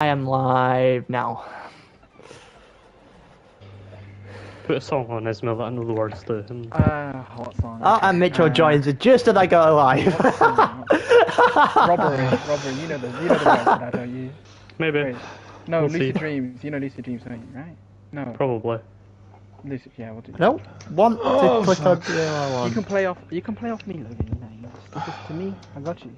I am live now. Put a song on, Esmil, that I know the words to him. What song? Oh, and Mitchell joins it just as I go live. Robbery, you know the words to that, don't you? Maybe. Wait. No, We'll Lucid see. Dreams. You know Lucid Dreams, don't you, right? No. Probably. Lucid, yeah, we'll do. I don't want to click on the other one. You can play off me, Logan, you know. You just give this to me, I got you.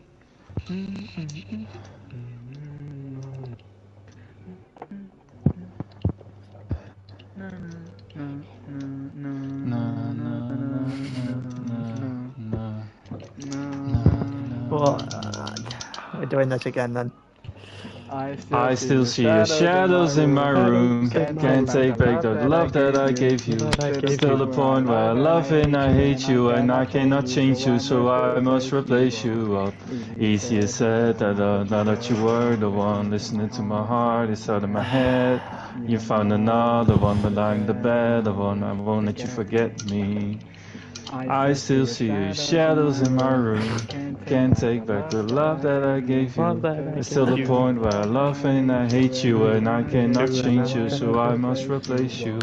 Well, we're doing this again then. I still see your shadows in my room. Can't take back the love that I gave you. Still the point where I love and I hate you, and I cannot change you, so I must replace you. Well, easier said than done. Now that you were the one listening to my heart inside of my head, you found another one, but I'm the better one. I won't let you forget me. I still see your shadows in my room. Can't take back the love that I gave you. It's still the point where I love and I hate you, and I cannot change you, so I must replace you.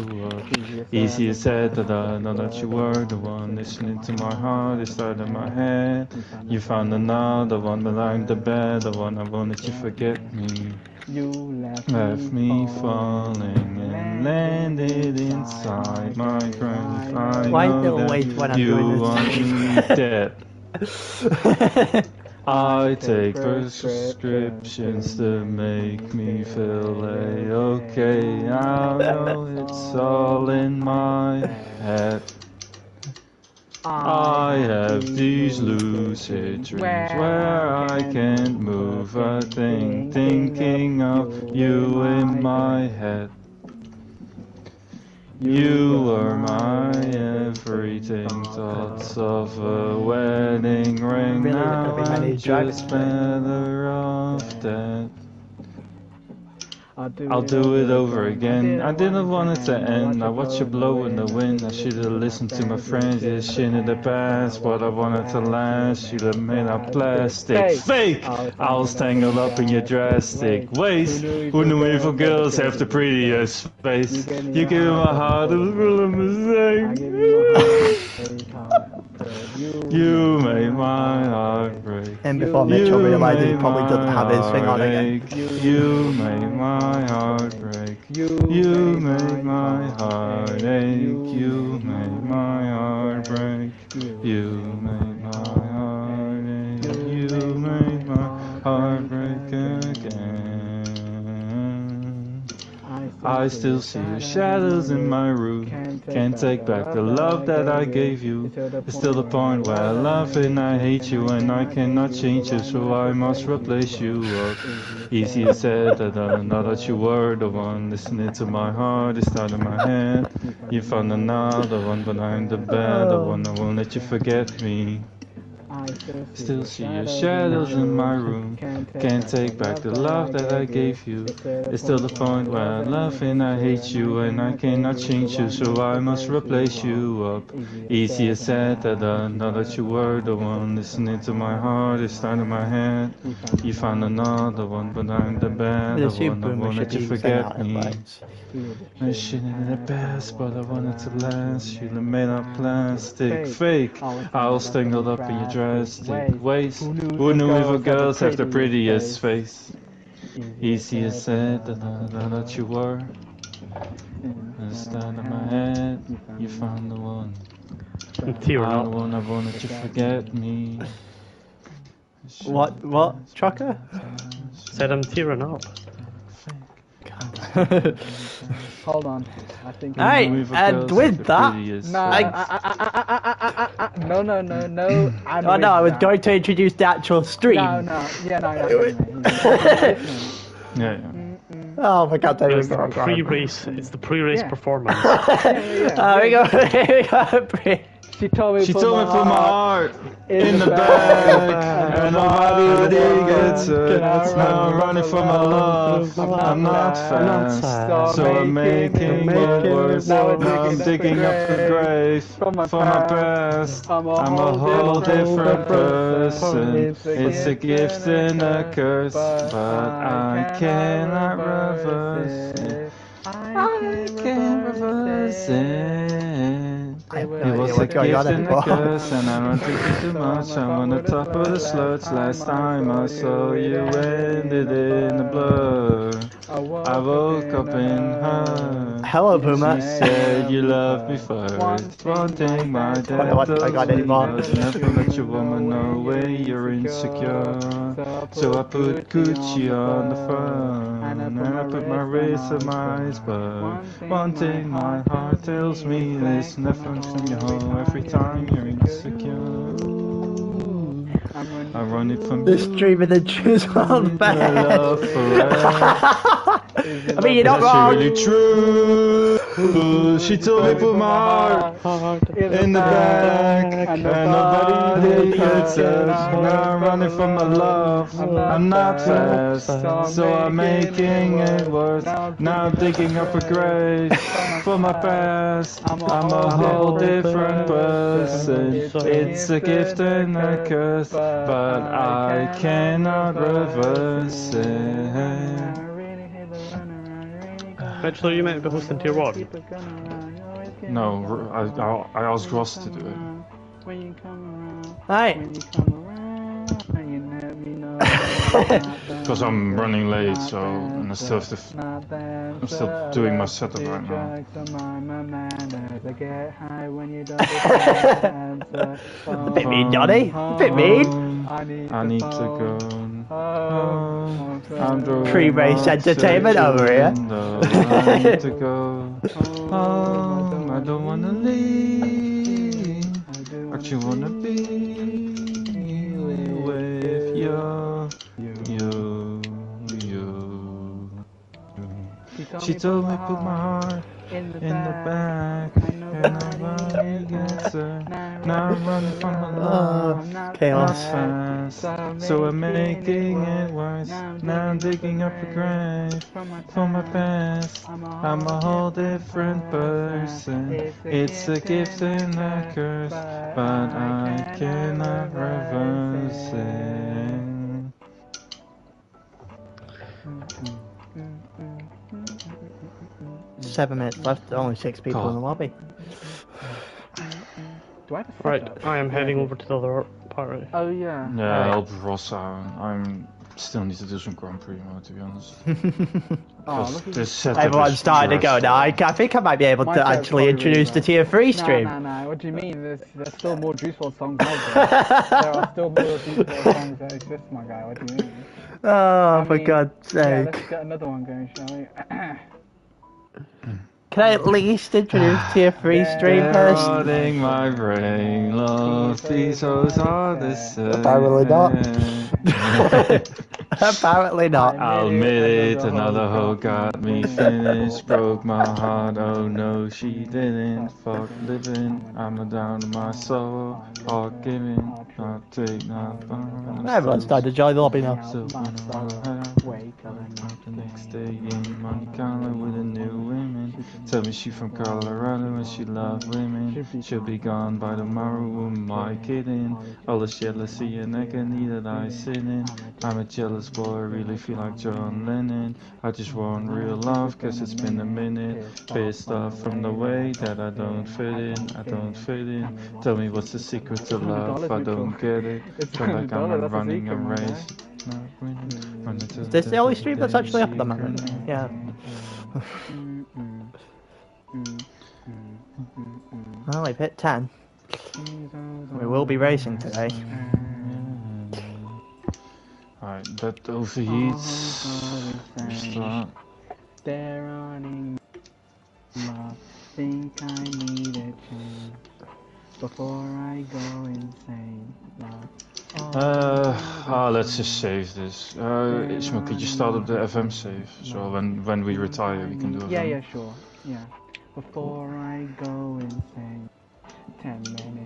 Easier said than done. Now that you were the one listening to my heart inside of my head, you found another one, but I'm the better one. I won't let you forget me. You Left me falling and landed inside my grave. I Why know still wait when I'm you doing want me dead. this? I take prescriptions to make me feel okay. I know it's all in my head. I have these lucid dreams where I can't move a thing, thinking of you in my head. You were my everything, thoughts of a wedding ring. Really, Now there'll be many I'm dragons just better off dead. I'll do it over again. I didn't want it to end. I watched you blow in the wind. I should have listened to my friends. Yeah, shit in the past, but I wanted to last. You'd have made out plastic. Fake! I was tangled up in your drastic ways. Who knew evil girls have the prettiest face? You gave me my heart, it was full of mistakes. You made my heart break. And before Mitchell realizes he probably doesn't have his thing on again. You made my heart break. You made my heart ache. You made my heart break. You made my heart ache. You made my heart break again. I still see your shadows in my room. Can't take back the love that I gave you. It's still the point where I love and I hate you, and I cannot change you, so I must replace you. Easier said than done. Now that you were the one listening to my heart inside of my head, you found another one, but I'm the better one. I won't let you forget me. Still see your shadows in my room. Can't take back the love that I gave you. It's still the point where I love and I hate you, and I cannot change you, so I must replace you up. Easier said than done. Now that you were the one listening to my heart inside of my head, you found another one, but I'm the better one. I won't let you forget me. I shit in the past, but I wanted to last. You made out plastic, fake. I was tangled up in your drastic ways. Who knew evil girls have the prettiest face? Easier said than done. That you were. Inside of my head, you found the one. I'm tearing I up. won't let you forget me. What, Trucker? Said I'm tearing up. Hold on. I think. Alright, and with that, No. oh no, I was going to introduce the actual stream. No. Yeah. Oh my god, there we It's the go. pre-race. It's the pre-race performance. Yeah. Here we go. She told me put my heart in the bag, and nobody gets hurt. Now I'm running for my love. I'm not fast, so I'm making it worse. Now I'm digging up a grave for my past. I'm a whole different person. It's a gift and a curse, but I cannot reverse it. I can't reverse it. It was a gift and a curse, and I'm drinking too much. I'm on the top of the slopes. Last time I saw you ended in the blur. I woke up in her. Hello, Bouma. You said you loved me first. One thing my dad I got any more. was never let your woman know where you're insecure. So I put Gucci on the phone, and I put my wrist on my eyes, but one thing my heart tells me is nothing from your home every time you're insecure. I run it from the stream of the juice on back. I mean, you're not wrong. Really true. She told me put my heart in the bag, and nobody gets hurt. Now I'm running from my love. I'm not fast, so I'm making it worse. Now I'm digging up a grave for my past. I'm a whole different person. It's a gift and a curse, but I cannot reverse it. Eventually you might be hosting tier 1. No, I asked Ross to do it. Hi. Because I'm running late, so and I still have to I'm still doing my setup right now. A bit mean, Johnny. A bit mean. I need to go home. Pre-race entertainment over here. I need to go home. I don't wanna leave. I just wanna be with you. She told me put my heart in the bag, and nobody gets her. Now I'm running from my love. Chaos. Fast, so I'm making it worse. Now I'm digging up a grave for my past. I'm a whole different person. It's a gift and a curse, but I cannot reverse it. 7 minutes left, only 6 people in the lobby. Right, I am heading over to the other party. Oh yeah. Yeah, I'll help Ross out. I'm still need to do some Grand Prix mode, to be honest. This setup Everyone's starting to go now. I think I might be able to actually introduce the tier 3 stream. No. What do you mean? There's still more Juiceful songs out there. There are still more Juiceful songs that exist, my guy. What do you mean? Oh, for God's sake. Yeah, let's get another one going, shall we? Can I at least introduce tier 3 stream first? Starting my brain, love, these hoes are the same. Apparently not. Apparently not. I'll admit it, another hoe got me finished, broke my heart, oh no she didn't, fuck living, I'm down to my soul, fuck giving, not take, not burn. Everyone's starting to join the lobby now. So the next day in Monte Carlo with a new women. Tell me she from Colorado and she love women. She'll be gone by tomorrow, who am I kidding? All the jealousy and agony that I sit in. I'm a jealous boy, really feel like John Lennon. I just want real love, cause it's been a minute. Pissed off from the way that I don't fit in, I don't fit in. Tell me what's the secret to love, I don't get it. Feel like I'm running a race. Is this the only stream that's actually up at the moment? Yeah. Well, we've hit 10. We will be racing today. Alright, that overheats. Start. They're running. I think I need a change before I go insane. Let's just save this. Ishmael, could you start up the FM save? So when we retire, we can do it. Yeah, sure. Yeah. Before I go insane. 10 minutes.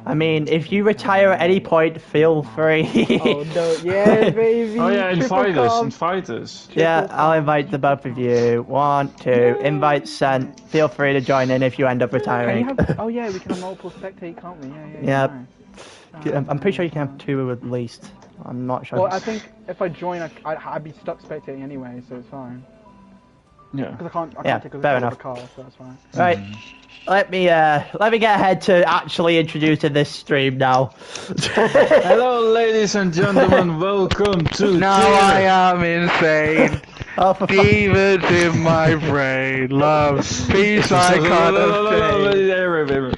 I mean, if you retire at any point, feel free. Oh no, yeah, baby. Oh yeah, invite us, comp. invite us. Yeah, I'll invite the both of you. 1, 2, invite sent. Feel free to join in if you end up Can you retiring. have, oh yeah, we can have multiple spectate, can't we? Yeah. Yeah. I'm pretty sure you can have 2 at least. I'm not sure. Well, I think if I join, I'd be stuck spectating anyway, so it's fine. Yeah. Because I can't Yeah, take a fair of a enough. car, so that's fine. Right. Let me get ahead to actually introducing this stream now. Hello, ladies and gentlemen. Welcome to. Now I am insane. Oh, for fuck. Demons in my brain. Love. Peace I can't obtain.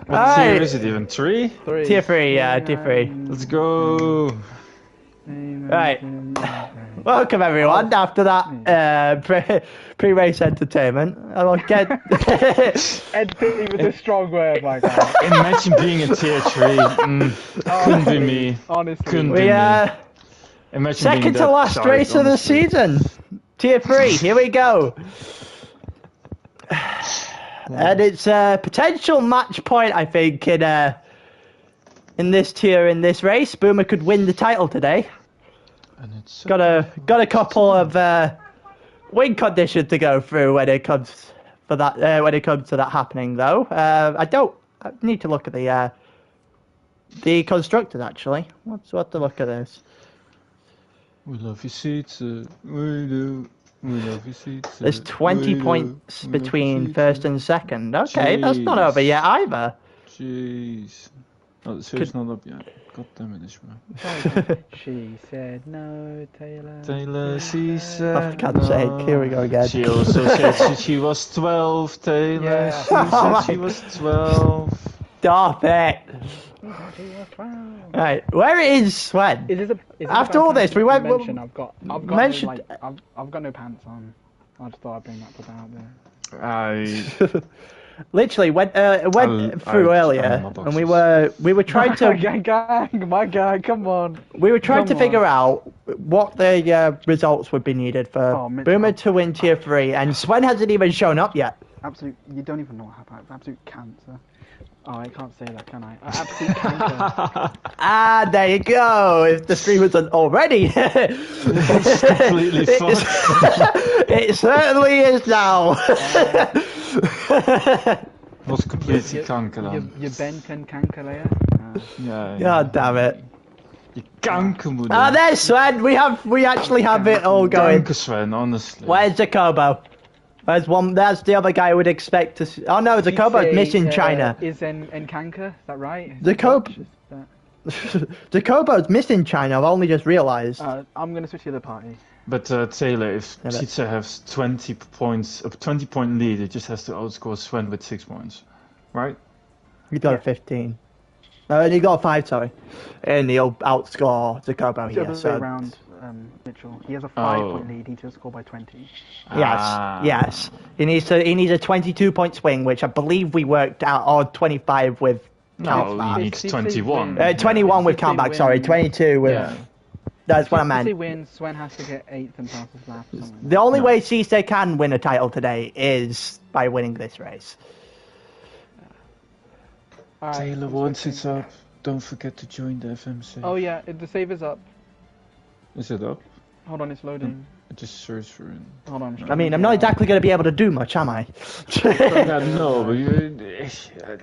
What tier is it even? 3? Tier 3, yeah, tier 3. Let's go. Right. Welcome everyone after that pre-race entertainment. I'll get Entertainment was a strong word, my guy. Imagine being a tier 3. Couldn't be me. Honestly. Couldn't we be me. Imagine second being to that last side, race of the honestly. season. Tier 3, here we go. And it's a potential match point, I think, in this tier, in this race. Boomer could win the title today. And it's Got a couple of win conditions to go through when it comes for that when it comes to that happening, though. I need to look at the constructors actually. What to look at this? We love your seats. We do. We love your seats. There's 20 points between first and second. Okay, that's not over yet either. Jeez. Oh, the series not up yet. God damn it, Ishmael. She said no, Taylor. Taylor, she said. Oh, for God's sake, here we go again. She also said she was 12, Taylor. Yeah. She said she was 12. Stop it. Right, where is Sven? Is this After all this, we went. I've got mentioned- I've got no pants on. I just thought I'd bring that put out there. Literally went through earlier, and we were trying to my guy, come on. we were trying to Come figure on. out what the results would be needed for Mitch, Boomer to win tier 3, and Sven hasn't even shown up yet. Absolute, you don't even know what happened. Absolute cancer. Oh, I can't say that, can I? Absolute cancer. Ah, there you go. If the stream wasn't already, It's completely fucked. it certainly is now. Was completely kanker. Je bent een kankerleier. Yeah. God damn it. Je kankermoeder. Ah, there's Sven. We actually have it all going. Kanker, Sven, honestly. Where's Jacobo? There's one. That's the other guy I would expect to see. Oh no, Jacobo's missing China. Is en kanker? Is that right? Jacobo's missing China. I've only just realised. I'm gonna switch to the other party. But Taylor, if Yeah, Sietse has 20 points, a 20-point lead, it just has to outscore Sven with 6 points, right? He got a 15. No, he got a 5. Sorry, and he'll outscore Jacobo here. So Round Mitchell. He has a 5-point lead. He just scored by 20. yes. He needs a 22-point swing, which I believe we worked out, or 25 with No, countback. he needs 21. 21 with countback. Sorry, 22 with. Yeah. That's what I If meant. he wins, Sven has to get 8th and pass his lap. or something. The only No. way Sietse can win a title today is by winning this race. Alright, Taylor, I'm once switching. it's up, don't forget to join the FMC. Oh yeah, the save is up. Is it up? Hold on, it's loading. I just search for it. Hold on. I mean, I'm not exactly going to be able to do much, am I? Yeah, no, but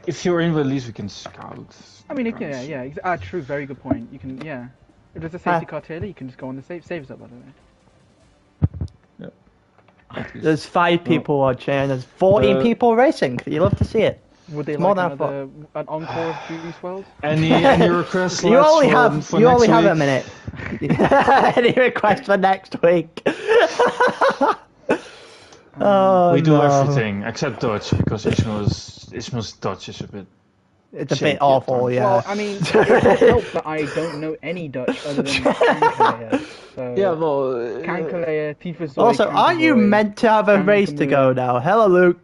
if you're in, at least we can scout. I mean, true, very good point. You can, yeah. If there's a safety car Taylor, you can just go on the save. Saves up, by the way. There's 5 people watching, and there's 14 people racing. You love to see it. Would they More like than an encore of Judy's World? Any requests? You lads, only for have for you next only have week? a minute. Any requests for next week? Oh, We do no. everything except Dutch because Ishmael's Dutch is a bit. It's a shaky bit at awful, times. yeah. Well, I mean, it would help that I don't know any Dutch other than Kankerleier. So, Yeah, well. Kankerleier, Tifa Also, aren't you meant to have a race to go now? Hello, Luke.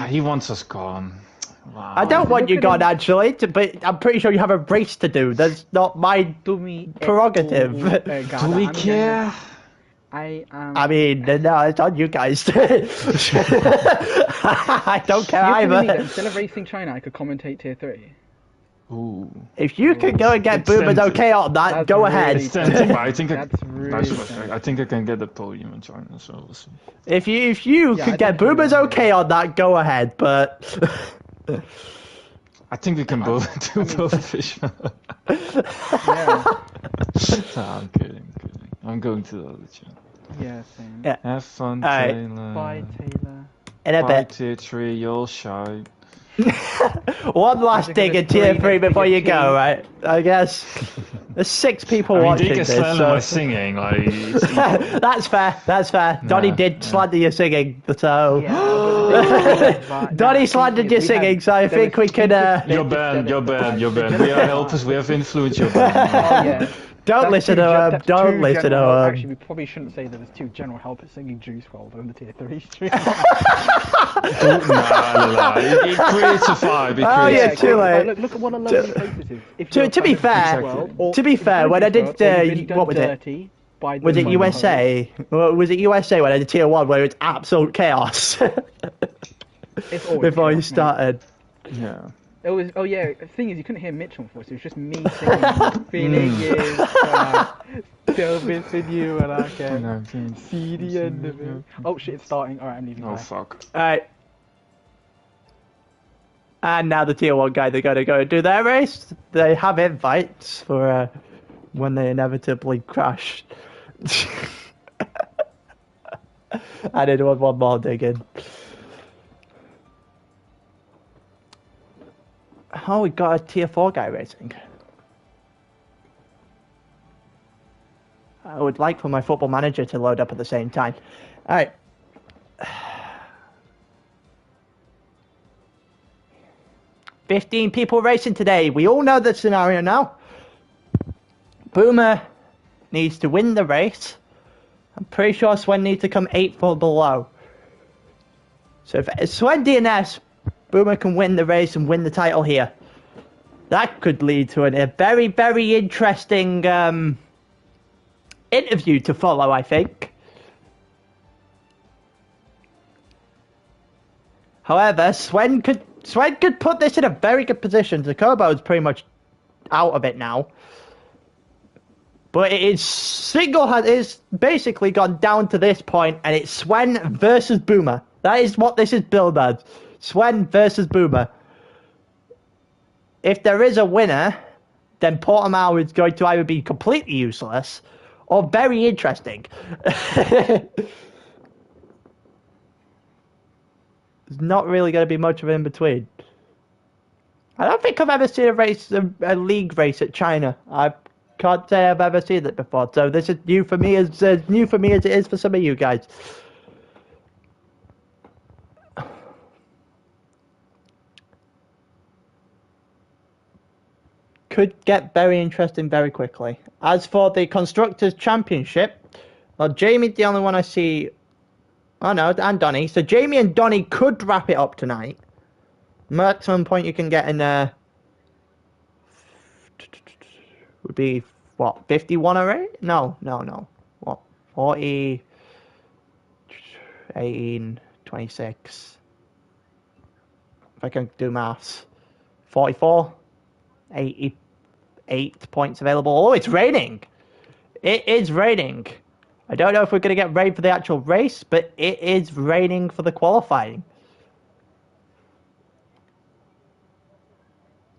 He wants us gone. Wow. I don't want look you at gone, him. actually, but I'm pretty sure you have a race to do. That's not my prerogative. Do we care? I mean, no, it's on you guys. I don't care You're telling me that either. instead of racing China, I could commentate tier 3. Ooh. If you could go and get It's Boomer's tempting. okay on that, That's go really ahead. It's tempting, but I think That's really I think I can get the podium in China, so we'll see. If you Yeah, could I get think you Boomer's will, okay on that, go ahead. But I think we can both do both fish. Yeah. I'm kidding. I'm going to the other channel. Yeah, same. Yeah. Have fun, Alright. Taylor. Bye, Taylor. in a Bye, bit. tier 3, you're shy. One last dig at tier 3 before you go, right? I guess there's 6 people watching They can this. slander my So. singing, like... It's equal. That's fair. Donnie did slander your singing, so Yeah, Donnie slandered your singing. So I think we can. You're banned. We are helpers, we have influence, you're banned. Oh, yeah. Don't listen to him. That's Don't two listen to general help- him. Actually, we probably shouldn't say that there's 2 general helpers singing Juice WRLD on the tier 3 stream. Nah. It creates a vibe. Oh, yeah, too late. Look at what a lovely place this is. If To you're a be fan of fair, Juice WRLD, or to be if fair, you're when I Juice did, WRLD, or you've been done what was it? dirty by the Was it Momo USA? Was it USA when I did tier 1 where it was absolute chaos host. It's always before you chaos, mate. started? Yeah. It was. Oh yeah. The thing is, you couldn't hear Mitchell before, so it was just me singing, feeling you, still missing you, and I can see the end of it. Oh shit, it's starting. All right, I'm leaving. Oh Bye. fuck. Alright. And now the tier 1 guy, they're going to go and do their race. They have invites for when they inevitably crash. I did one more digging. Oh, we got a tier 4 guy racing. I would like for my football manager to load up at the same time. Alright. $15 people racing today. We all know the scenario now. Boomer needs to win the race. I'm pretty sure Swen needs to come 8th or below. So if Swen DNS, Boomer can win the race and win the title here. That could lead to a very, very interesting interview to follow, I think. However, Swen could put this in a very good position. Takobo's pretty much out of it now. But it is basically gone down to this point, and it's Swen versus Boomer. That is what this is billed as. Swen versus Boomer. If there is a winner, then Portimao is going to either be completely useless or very interesting. There's not really going to be much of an in-between. I don't think I've ever seen a league race at China. I can't say I've ever seen it before, so this is new for me as it is for some of you guys. Could get very interesting very quickly. As for the Constructors' Championship, well, Jamie's the only one I see. Oh no, and Donnie. So Jamie and Donnie could wrap it up tonight. Maximum point you can get in there would be, what, 51 already? No. What, 40, 18, 26. If I can do maths. 44, 88 points available. Oh, it's raining. It is raining. I don't know if we're going to get rain for the actual race, but it is raining for the qualifying.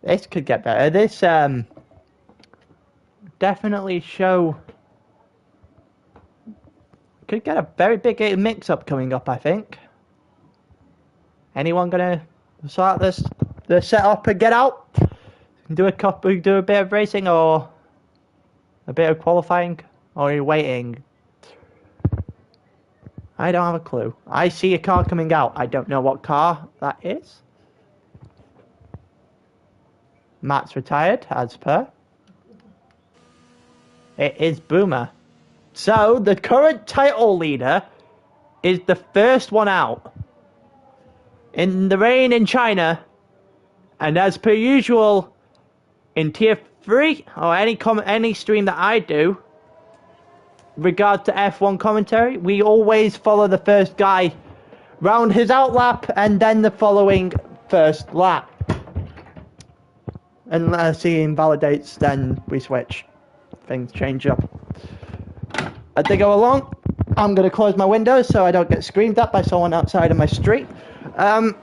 This could get better. This definitely could get a very big mix-up coming up, I think. Anyone gonna sort the setup and get out? Do a bit of racing or a bit of qualifying, or are you waiting? I don't have a clue. I see a car coming out. I don't know what car that is. Matt's retired, as per. It is Boomer. So, the current title leader is the first one out. In the rain in China, and as per usual, in Tier 3, or any stream that I do, regard to F1 commentary, we always follow the first guy round his outlap and then the following first lap. Unless he invalidates, then we switch. Things change up. As they go along, I'm going to close my windows so I don't get screamed at by someone outside of my street. But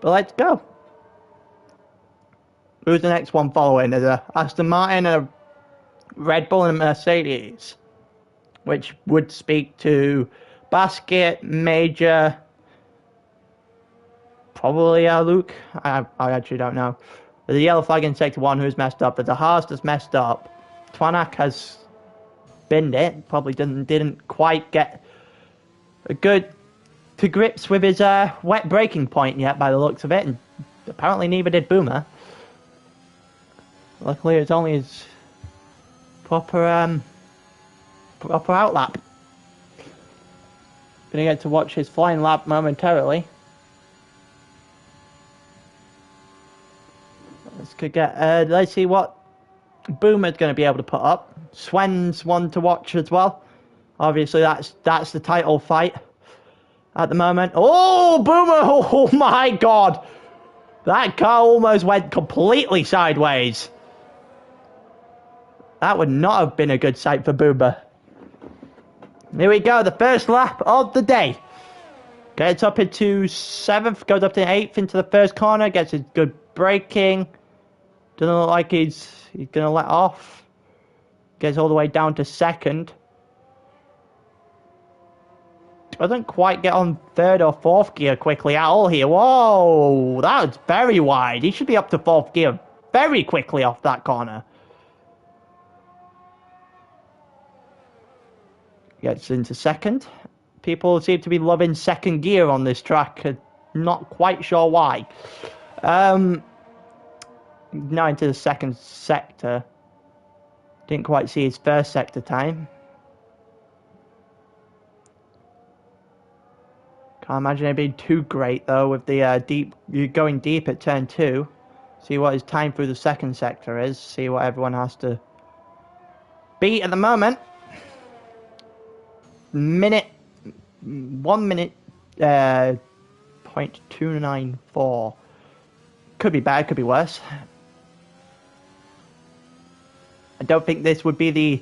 let's go. Who's the next one following? There's a Aston Martin, a Red Bull and a Mercedes, which would speak to Basket, Major, probably Luke. I actually don't know. There's a yellow flag in Sector 1 who's messed up. There's a Haas that's messed up. Twanak has binned it. Probably didn't quite get a good to grips with his wet braking point yet by the looks of it. And apparently neither did Boomer. Luckily it's only his proper outlap. Gonna get to watch his flying lap momentarily. Let's see what Boomer's going to be able to put up. Swen's one to watch as well. Obviously, that's the title fight at the moment. Oh, Boomer! Oh my God, that car almost went completely sideways. That would not have been a good sight for Boomer. Here we go, the first lap of the day. Gets up into 7th, goes up to 8th into the first corner, gets a good braking. Doesn't look like he's going to let off. Gets all the way down to 2nd. Doesn't quite get on 3rd or 4th gear quickly at all here. Whoa, that was very wide. He should be up to 4th gear very quickly off that corner. Gets into 2nd. People seem to be loving 2nd gear on this track. Not quite sure why. Now into the 2nd sector. Didn't quite see his 1st sector time. Can't imagine it being too great though with the going deep at turn 2. See what his time through the 2nd sector is. See what everyone has to beat at the moment. 1 minute .294. Could be bad, could be worse. I don't think this would be the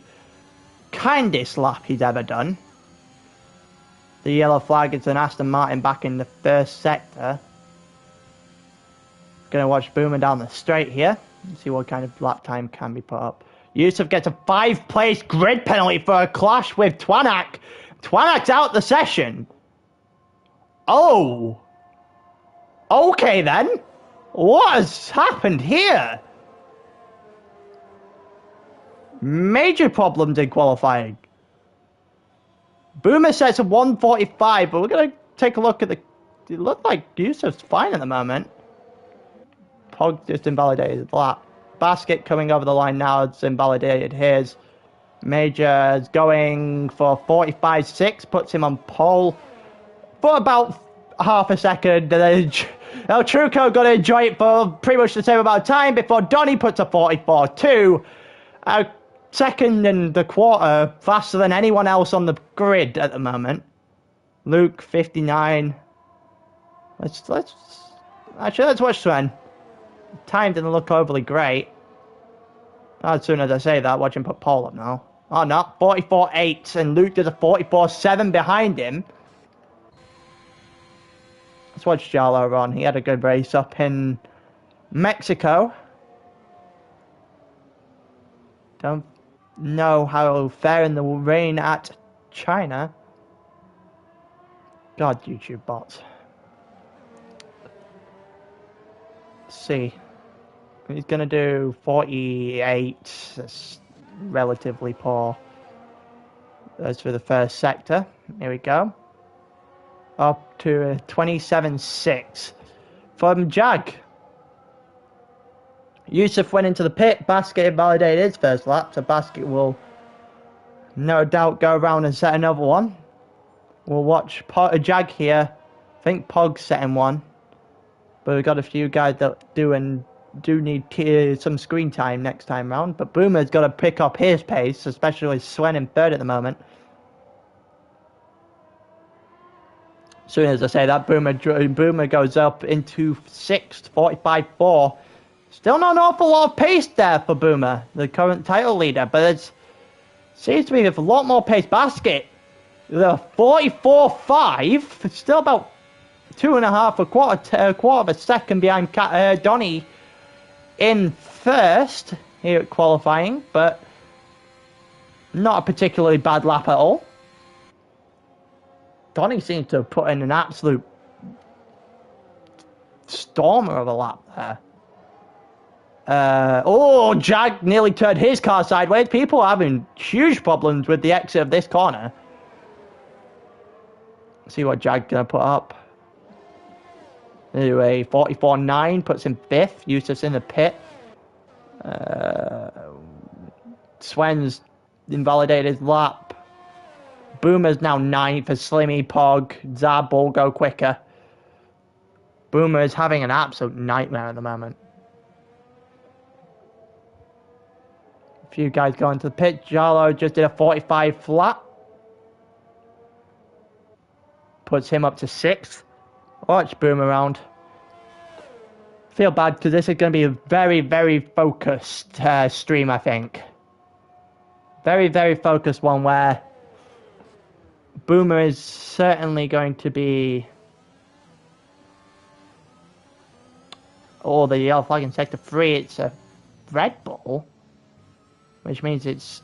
kindest lap he's ever done. The yellow flag is an Aston Martin back in the 1st sector. Gonna watch Boomer down the straight here. See what kind of lap time can be put up. Yusuf gets a 5-place grid penalty for a clash with Twanak. Twanak's out the session. Oh. Okay then. What has happened here? Major problems in qualifying. Boomer sets a 145, but we're going to take a look at the... It looked like Yusuf's fine at the moment. Pog just invalidated the lap. Basket coming over the line now. It's invalidated his. Major is going for 45.6, puts him on pole for about half a second. El Truco got to enjoy it for pretty much the same amount of time before Donny puts a 44.2. Second and the quarter faster than anyone else on the grid at the moment. Luke 59. Let's watch Sven. Time didn't look overly great. As soon as I say that, watch him put pole up now. Oh no, 44.8, and Luke does a 44.7 behind him. Let's watch Jarlo run. He had a good race up in Mexico. Don't know how fair in the rain at China. God, YouTube bots. Let's see. He's going to do 48. That's relatively poor. That's for the 1st sector. Here we go. Up to 27.6 from Jag. Yusuf went into the pit. Basket invalidated his 1st lap, so Basket will no doubt go around and set another one. We'll watch Jag here. I think Pog's setting one. But we've got a few guys that doing do need some screen time next time round, but Boomer's got to pick up his pace, especially with Swen in third at the moment. As soon as I say that, Boomer goes up into 6th, 45.4. Still not an awful lot of pace there for Boomer, the current title leader, but it seems to be with a lot more pace. Basket, the 44.5, still about 2.5, a quarter of a second behind Donny in first here at qualifying, but not a particularly bad lap at all. Donny seems to have put in an absolute stormer of a lap there. Oh, Jag nearly turned his car sideways. People are having huge problems with the exit of this corner. See what Jag's going to put up. Anyway, 44.9 puts him 5th. Yusuf's in the pit. Swen's invalidated his lap. Boomer's now 9th as Slimmy, Pog, Zab all go quicker. Boomer is having an absolute nightmare at the moment. A few guys going to the pit. Jarlo just did a 45 flat. Puts him up to 6th. Watch Boomer around. Feel bad because this is going to be a very, very focused stream, I think. Very, very focused one where Boomer is certainly going to be... Oh, the yellow flag in sector 3, it's a Red Bull. Which means it's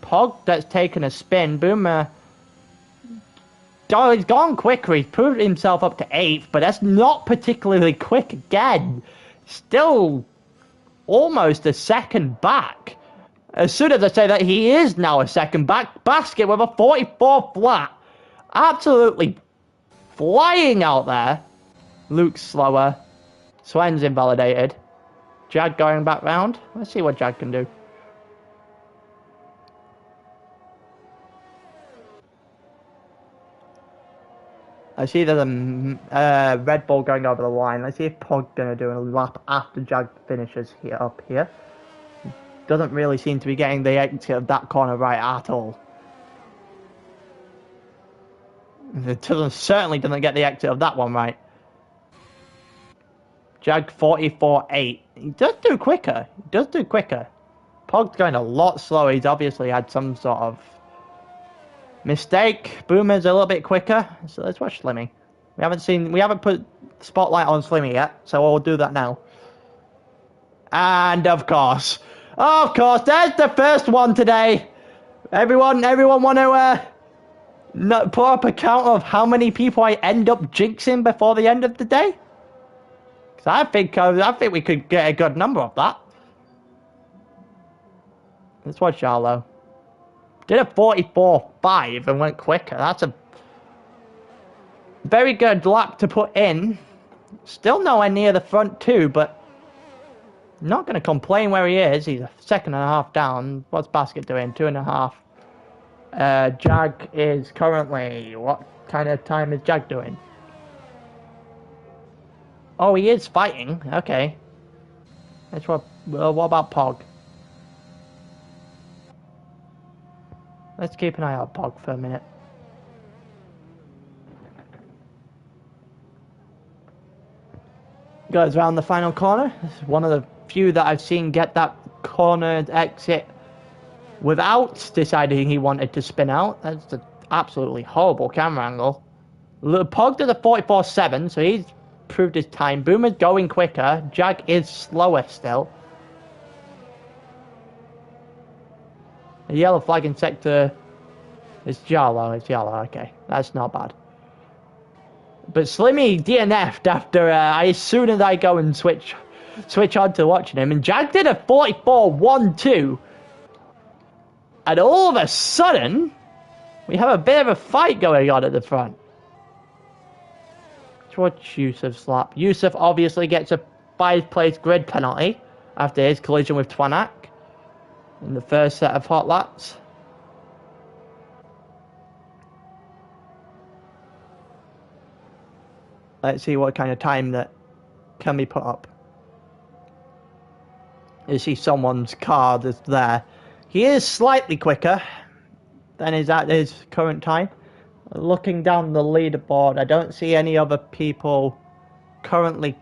Pog that's taken a spin. Boomer... Oh, he's gone quicker. He's proved himself up to 8th, but that's not particularly quick again. Still almost a second back. As soon as I say that, he is now a second back. Basket with a 44 flat. Absolutely flying out there. Luke's slower. Swen's invalidated. Jag going back round. Let's see what Jag can do. I see there's a Red Bull going over the line. Let's see if Pog's going to do a lap after Jag finishes up here. Doesn't really seem to be getting the exit of that corner right at all. It certainly doesn't get the exit of that one right. Jag 44.8. He does do quicker. Pog's going a lot slower. He's obviously had some sort of mistake. Boomer's a little bit quicker. So let's watch Slimmy. We haven't put spotlight on Slimmy yet, so we'll do that now. And of course, there's the first one today. Everyone want to put up a count of how many people I end up jinxing before the end of the day? Because I think we could get a good number of that. Let's watch Jarlo. Did a 44.5 and went quicker. That's a very good lap to put in. Still nowhere near the front two, but not going to complain where he is. He's a second and a half down. What's Basket doing? 2.5. Jag is currently... What kind of time is Jag doing? Oh, he is fighting. Okay. What about Pog? Let's keep an eye out Pog for a minute. Goes around the final corner. This is one of the few that I've seen get that corner exit without deciding he wanted to spin out. That's an absolutely horrible camera angle. Pog did a 44.7, so he's proved his time. Boomer's going quicker. Jag is slower still. The yellow flag in sector is Jarlo. It's yellow. Okay, that's not bad. But Slimmy DNF'd after as soon as I go and switch on to watching him, and Jag did a 44.12, and all of a sudden we have a bit of a fight going on at the front. Let's watch Yusuf's lap. Yusuf obviously gets a 5-place grid penalty after his collision with Twanak in the first set of hot laps. Let's see what kind of time that can be put up. You see someone's car that's there. He is slightly quicker than is at his current time. Looking down the leaderboard, I don't see any other people currently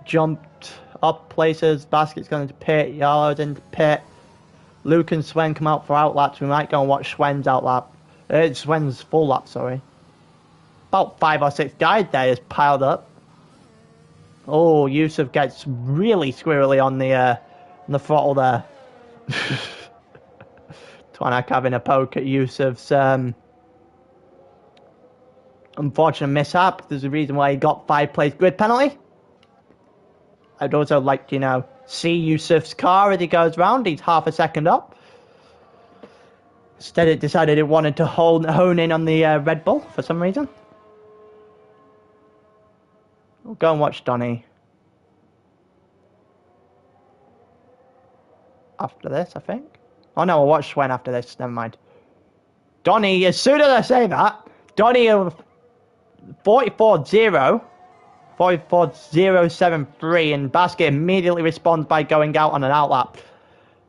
jumped up places. Basket's going to pit, Yellow's into pit. Luke and Sven come out for outlaps. We might go and watch Sven's outlap. Sven's full lap, sorry. About 5 or 6 guys there is piled up. Oh, Yusuf gets really squirrely on the throttle there. Twanak having a poke at Yusuf's unfortunate mishap. There's a reason why he got 5 place grid penalty. I'd also like to, you know, see Yusuf's car as he goes round. He's half a second up. Instead, it decided it wanted to hone in on the Red Bull for some reason. We'll go and watch Donny after this, I think. Oh no, we'll watch Sven after this. Never mind. Donny, as soon as I say that, Donny 44-073, and Basket immediately responds by going out on an outlap.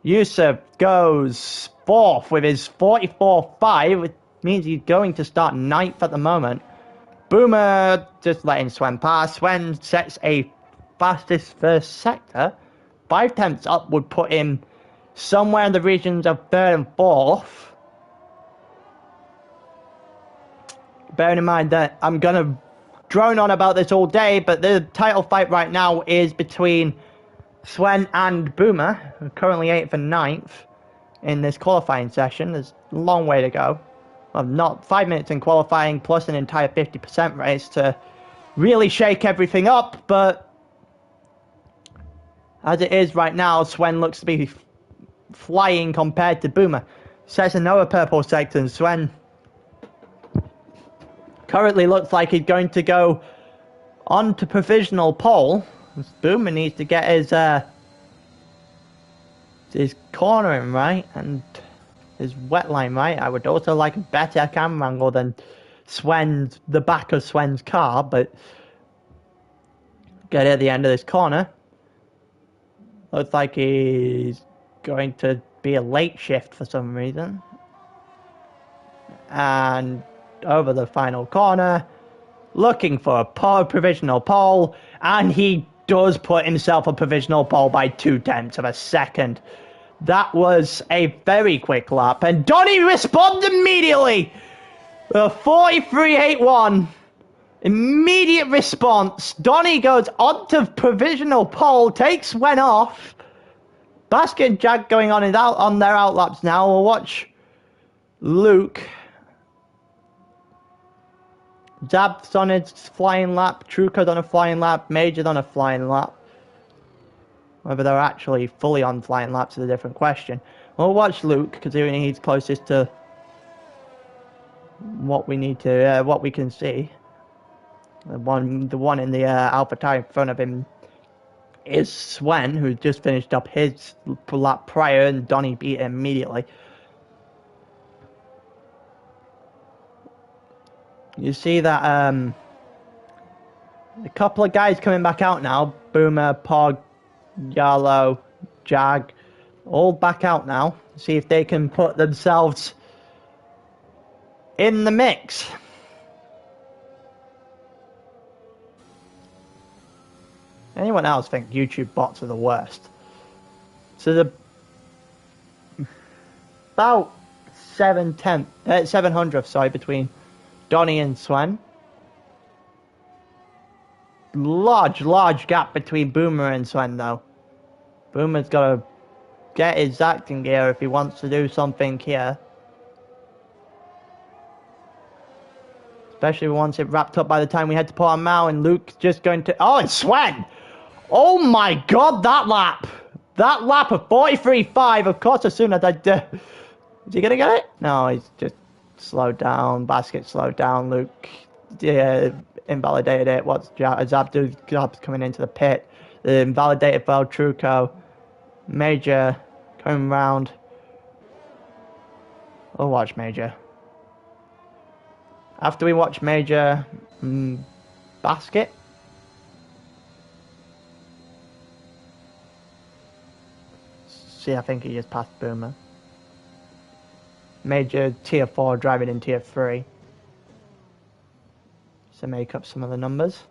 Yusuf goes 4th with his 44.5, which means he's going to start 9th at the moment. Boomer just letting Sven pass. Sven sets a fastest first sector. 5 tenths up would put him somewhere in the regions of 3rd and 4th. Bearing in mind that I'm going to drone on about this all day, but the title fight right now is between Sven and Boomer, who are currently 8th and 9th in this qualifying session. There's a long way to go. Well, not 5 minutes in qualifying plus an entire 50% race to really shake everything up, but as it is right now, Sven looks to be flying compared to Boomer. Sets another purple sector, and Sven currently looks like he's going to go on to provisional pole. Boomer needs to get his cornering right and his wet line right. I would also like a better camera angle than the back of Sven's car, but get at the end of this corner. Looks like he's going to be a late shift for some reason. And over the final corner, looking for a provisional pole, and he does put himself a provisional pole by 2 tenths of a second. That was a very quick lap, and Donny responds immediately. 43.81. Immediate response. Donny goes onto provisional pole, takes Sven off. Basket and Jag going on their outlaps now. We'll watch Luke. Zab's on his flying lap. Truco's on a flying lap. Major's on a flying lap. Whether they're actually fully on flying laps is a different question. We'll watch Luke, considering he's closest to what we need to, what we can see. The one in the Alpha tire in front of him is Sven, who just finished up his lap prior, and Donny beat him immediately. You see that a couple of guys coming back out now. Boomer, Pog, Yellow, Jag, all back out now. See if they can put themselves in the mix. Anyone else think YouTube bots are the worst? So the about 700, sorry, between Donny and Sven. Large gap between Boomer and Sven though. Boomer's got to get his acting gear if he wants to do something here. Especially once it wrapped up by the time we head to Portimao, and Luke's just going to... Oh, and Sven! Oh my god, that lap! That lap of 43.5, of course, as soon as I do... Is he gonna get it? No, he's just slowed down. Basket slowed down. Luke invalidated it. What's Zab's coming into the pit. Invalidated Val Truco. Major coming round. We'll watch Major. After we watch Major, Basket. See, I think he just passed Boomer. Major tier 4 driving in tier 3. So make up some of the numbers.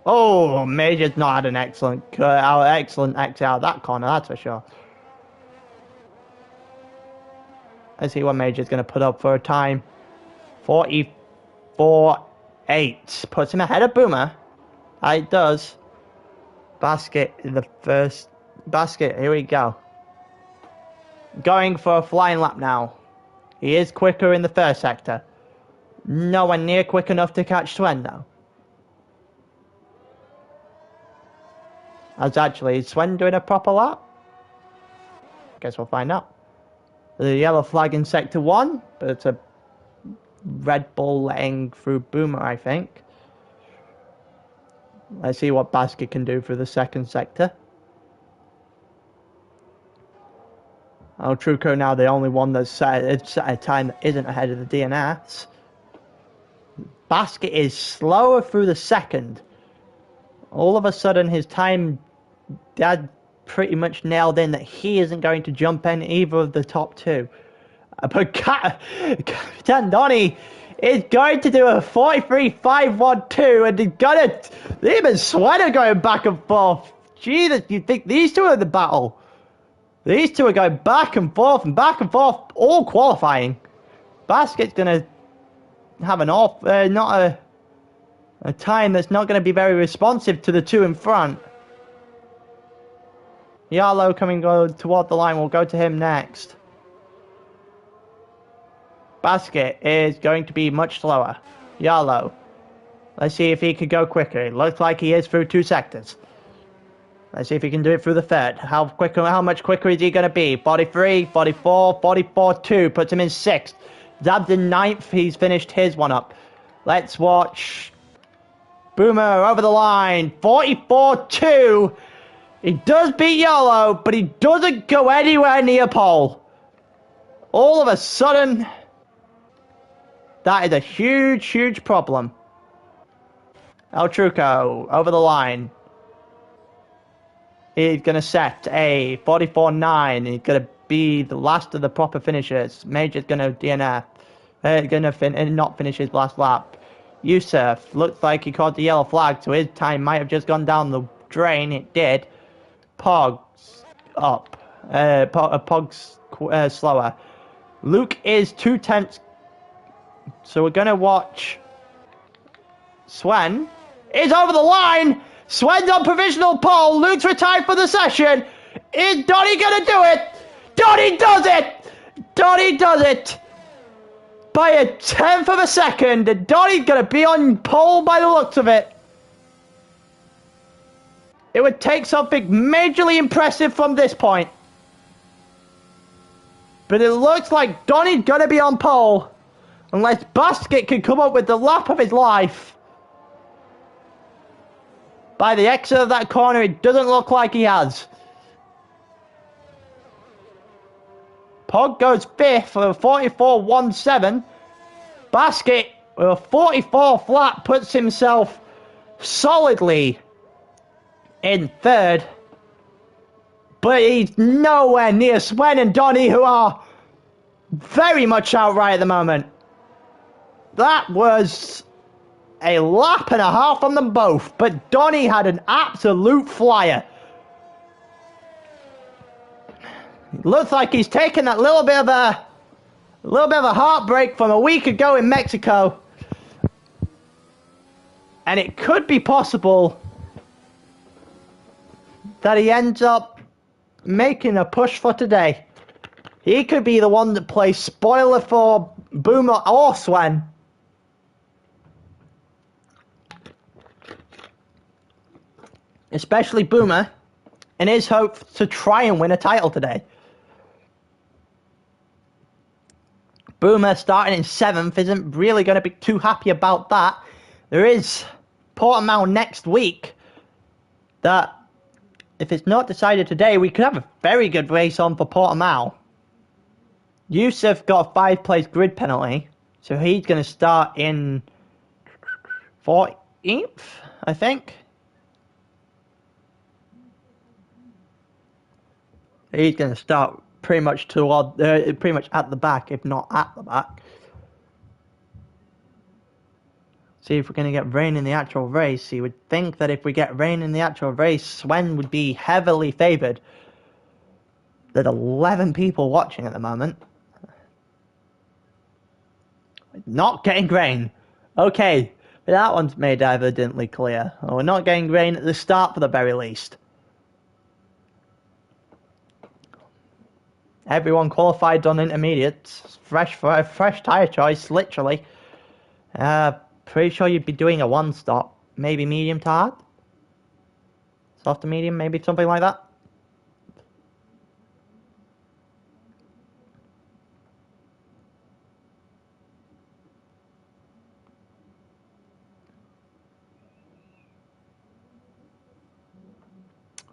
Oh, Major's not had an excellent exit out of that corner, that's for sure. Let's see what Major's going to put up for a time. 44.8. Puts him ahead of Boomer. It does. Basket in the first. Basket, here we go. Going for a flying lap now. He is quicker in the first sector. Nowhere near quick enough to catch Swen though. Is Swen doing a proper lap? Guess we'll find out. The yellow flag in sector 1, but it's a Red Bull letting through Boomer, I think. Let's see what Basket can do for the second sector. Oh, Truco now the only one that's set a time that isn't ahead of the DNS. Basket is slower through the second. All of a sudden his time, Dad pretty much nailed in that he isn't going to jump in either of the top two. But Captain Donny is going to do a 43.512 and he's got it. Him and Swen are going back and forth. Jesus, you think these two are in the battle? These two are going back and forth, all qualifying. Basket's going to have an a time that's not going to be very responsive to the two in front. Yarlow coming toward the line, we'll go to him next. Basket is going to be much slower. Yarlow. Let's see if he can go quicker. It looks like he is through 2 sectors. Let's see if he can do it through the third. How much quicker is he going to be? 43, 44, 44.2 puts him in 6th. Zab's in 9th. He's finished his one up. Let's watch Boomer over the line. 44.2. He does beat Yellow, but he doesn't go anywhere near pole. All of a sudden, that is a huge, huge problem. El Truco over the line. He's going to set a 44.9. He's going to be the last of the proper finishers. Major's going to DNF. Not finish his last lap. Yusuf looks like he caught the yellow flag, so his time might have just gone down the drain. It did. Pog's up. Pog's slower. Luke is 2/10. So we're going to watch. Swen is over the line. Swen's on provisional pole. Luke's retired for the session. Is Donny going to do it? Donny does it! Donny does it! By a 10th of a second. And Donny's going to be on pole by the looks of it. It would take something majorly impressive from this point. But it looks like Donny's going to be on pole. Unless Basket can come up with the lap of his life. By the exit of that corner, it doesn't look like he has. Pog goes 5th with a 44.17. Basket with a 44 flat puts himself solidly in 3rd. But he's nowhere near Swen and Donny, who are very much outright at the moment. That was a lap and a half from them both, but Donny had an absolute flyer. It looks like he's taken that little bit of a heartbreak from a week ago in Mexico, and it could be possible that he ends up making a push for today. He could be the one that plays spoiler for Boomer or Swen. Especially Boomer, in his hope to try and win a title today. Boomer starting in 7th isn't really going to be too happy about that. There is Portimao next week that, if it's not decided today, we could have a very good race on for Portimao. Yusuf got a 5-place grid penalty, so he's going to start in 14th, I think. He's going to start pretty much pretty much at the back, if not at the back. See if we're going to get rain in the actual race. You would think that if we get rain in the actual race, Sven would be heavily favoured. There's 11 people watching at the moment. Not getting rain. Okay, but that one's made evidently clear. We're not getting rain at the start for the very least. Everyone qualified on intermediates. Fresh tyre choice, literally. Pretty sure you'd be doing a one stop. Maybe medium to hard? Soft to medium, maybe something like that.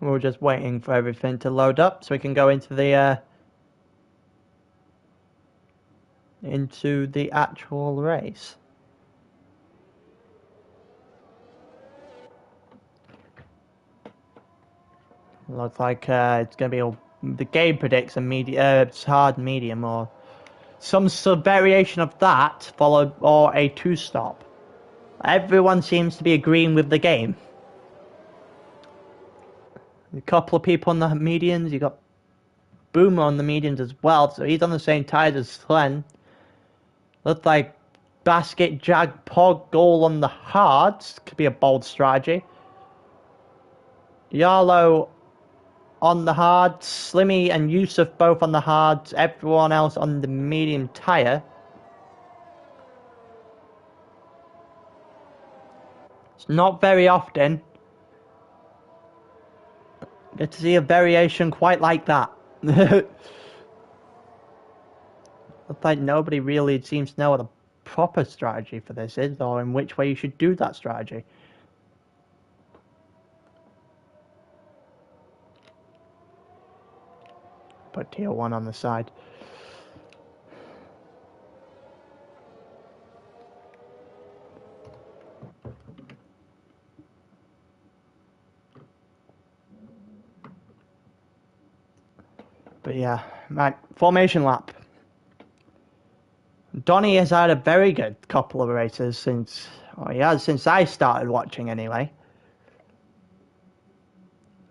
We're just waiting for everything to load up so we can go into the actual race. Looks like it's going to be the game predicts a hard medium or some variation of that, followed or a two stop. Everyone seems to be agreeing with the game. A couple of people on the medians. You got Boomer on the medians as well, so he's on the same tires as Sven. Looks like Basket, Jag, Pog, Goal on the hards. Could be a bold strategy. Yarlo on the hards. Slimmy and Yusuf both on the hards. Everyone else on the medium tire. It's not very often get to see a variation quite like that. Looks like nobody really seems to know what the proper strategy for this is, or in which way you should do that strategy. Put tier 1 on the side. But yeah, right, formation lap. Donny has had a very good couple of races since, well, he has since I started watching anyway.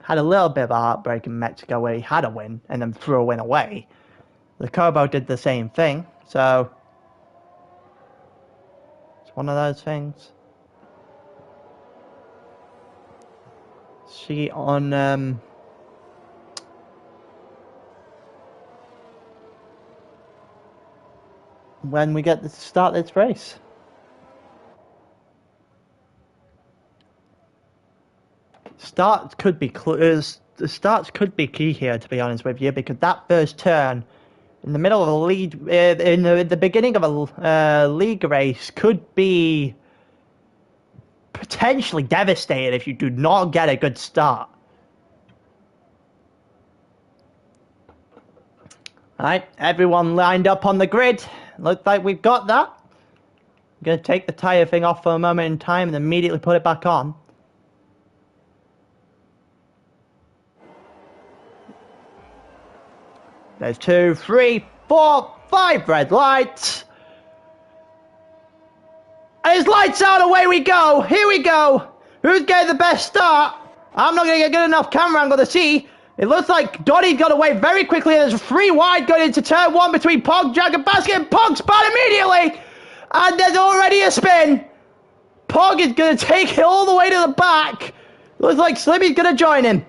Had a little bit of a heartbreak in Mexico where he had a win and then threw a win away. The Kobo did the same thing, so it's one of those things. See on when we get to start this race. Starts could be the starts could be key here, to be honest with you, because that first turn in the middle of a lead, in the beginning of a league race, could be potentially devastating if you do not get a good start. Alright, everyone lined up on the grid. Looks like we've got that. I'm going to take the tyre thing off for a moment in time and immediately put it back on. There's 2, 3, 4, 5 red lights. And his lights out, away we go. Here we go. Who's getting the best start? I'm not going to get good enough camera angle to see. It looks like Donny got away very quickly. There's 3 wide going into turn 1 between Pog, Jag and Basket, and Pog spun immediately. And there's already a spin. Pog is going to take it all the way to the back. Looks like Slimmy's going to join him.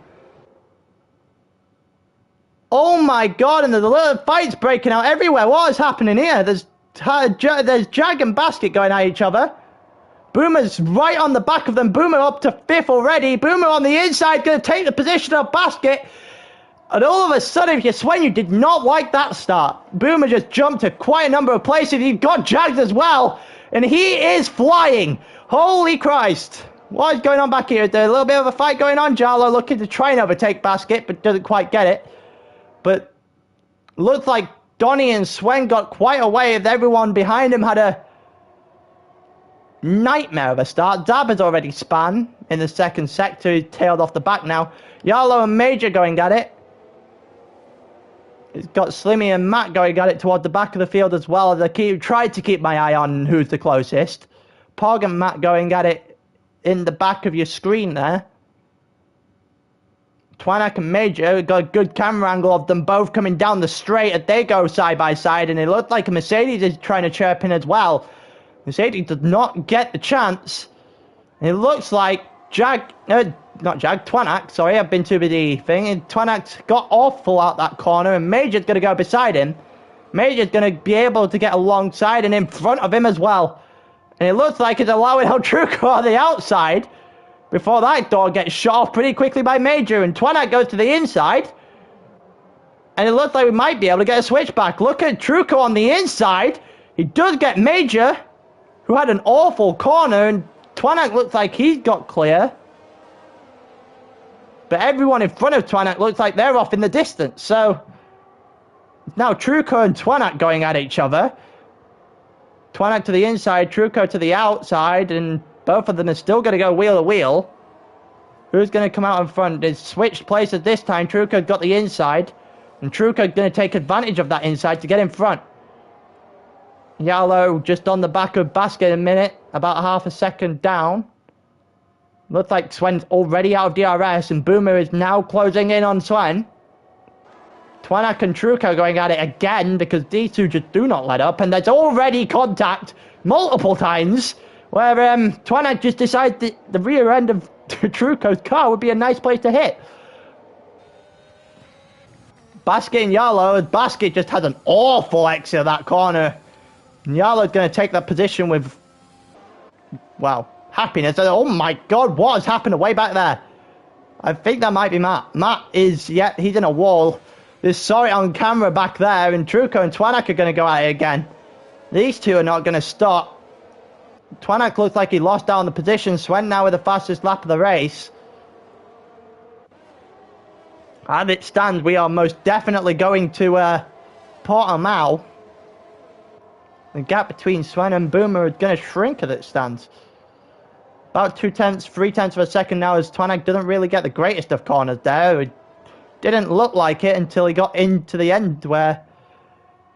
Oh my god, and there's a little fights breaking out everywhere. What is happening here? There's Jag and Basket going at each other. Boomer's right on the back of them. Boomer up to 5th already. Boomer on the inside, going to take the position of Basket. And all of a sudden, if you Swen, you did not like that start. Boomer just jumped to quite a number of places. You've got Jags as well. And he is flying. Holy Christ. What is going on back here? There's a little bit of a fight going on. Jarlo looking to try and overtake Basket, but doesn't quite get it. But looks like Donny and Swen got quite away. If everyone behind him had a nightmare of a start. Dab has already spun in the second sector. He's tailed off the back now. Yarlo and Major going at it. It's got Slimmy and Matt going at it toward the back of the field as well. As I tried to keep my eye on who's the closest. Pog and Matt going at it in the back of your screen there. Twanak and Major got a good camera angle of them both coming down the straight as they go side by side, and it looked like a Mercedes is trying to chirp in as well. Mercedes does not get the chance. It looks like Twanak, sorry, I've been too busy thinking. Twanak's got awful out that corner, and Major's going to go beside him. Major's going to be able to get alongside and in front of him as well. And it looks like it's allowing El Truco on the outside before that door gets shot off pretty quickly by Major, and Twanak goes to the inside. And it looks like we might be able to get a switchback. Look at Truco on the inside. He does get Major, who had an awful corner, and Twanak looks like he's got clear. But everyone in front of Twanak looks like they're off in the distance. So now Truco and Twanak going at each other. Twanak to the inside, Truco to the outside, and both of them are still going to go wheel to wheel. Who's going to come out in front? They've switched places this time. Truco's got the inside, and Truco's going to take advantage of that inside to get in front. Yellow just on the back of Basket a minute, about half a second down. Looks like Swen's already out of DRS, and Boomer is now closing in on Swen. Twanak and Truco going at it again because these two just do not let up, and there's already contact multiple times where Twanak just decides that the rear end of Truco's car would be a nice place to hit. Basket and Yellow, as Basket just has an awful exit of that corner. And Yellow's going to take that position with, wow, happiness. Oh my god, what has happened way back there? I think that might be Matt. Matt is, yeah, he's in a wall. They saw it on camera back there, and Truco and Twanak are going to go at it again. These two are not going to stop. Twanak looks like he lost down the position. Swen now with the fastest lap of the race. As it stands, we are most definitely going to Portimao. The gap between Swen and Boomer is going to shrink as it stands. About 3/10 of a second now, as Twanak doesn't really get the greatest of corners there. It didn't look like it until he got into the end, where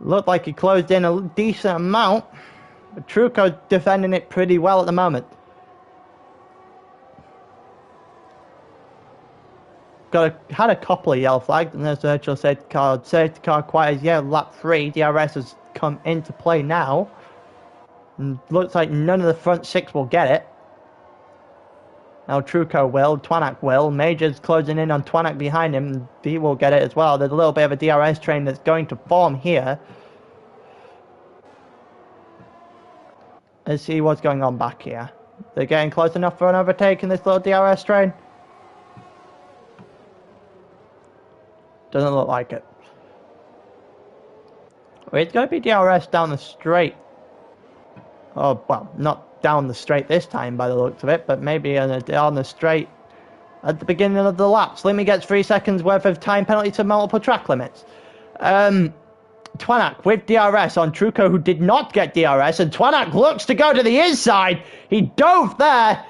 it looked like he closed in a decent amount. But Truco's defending it pretty well at the moment. Had a couple of yellow flags, and there's the virtual safety car. Safety car quite as yellow. Lap 3, DRS has come into play now. And looks like none of the front 6 will get it. Now Truco will, Twanak will. Major's closing in on Twanak behind him. He will get it as well. There's a little bit of a DRS train that's going to form here. Let's see what's going on back here. They're getting close enough for an overtake in this little DRS train. Doesn't look like it. Well, it's going to be DRS down the straight. Oh, well, not down the straight this time by the looks of it, but maybe on the straight at the beginning of the lap. Slimmy gets 3 seconds worth of time penalty to multiple track limits. Twanak with DRS on Truco, who did not get DRS, and Twanak looks to go to the inside. He dove there,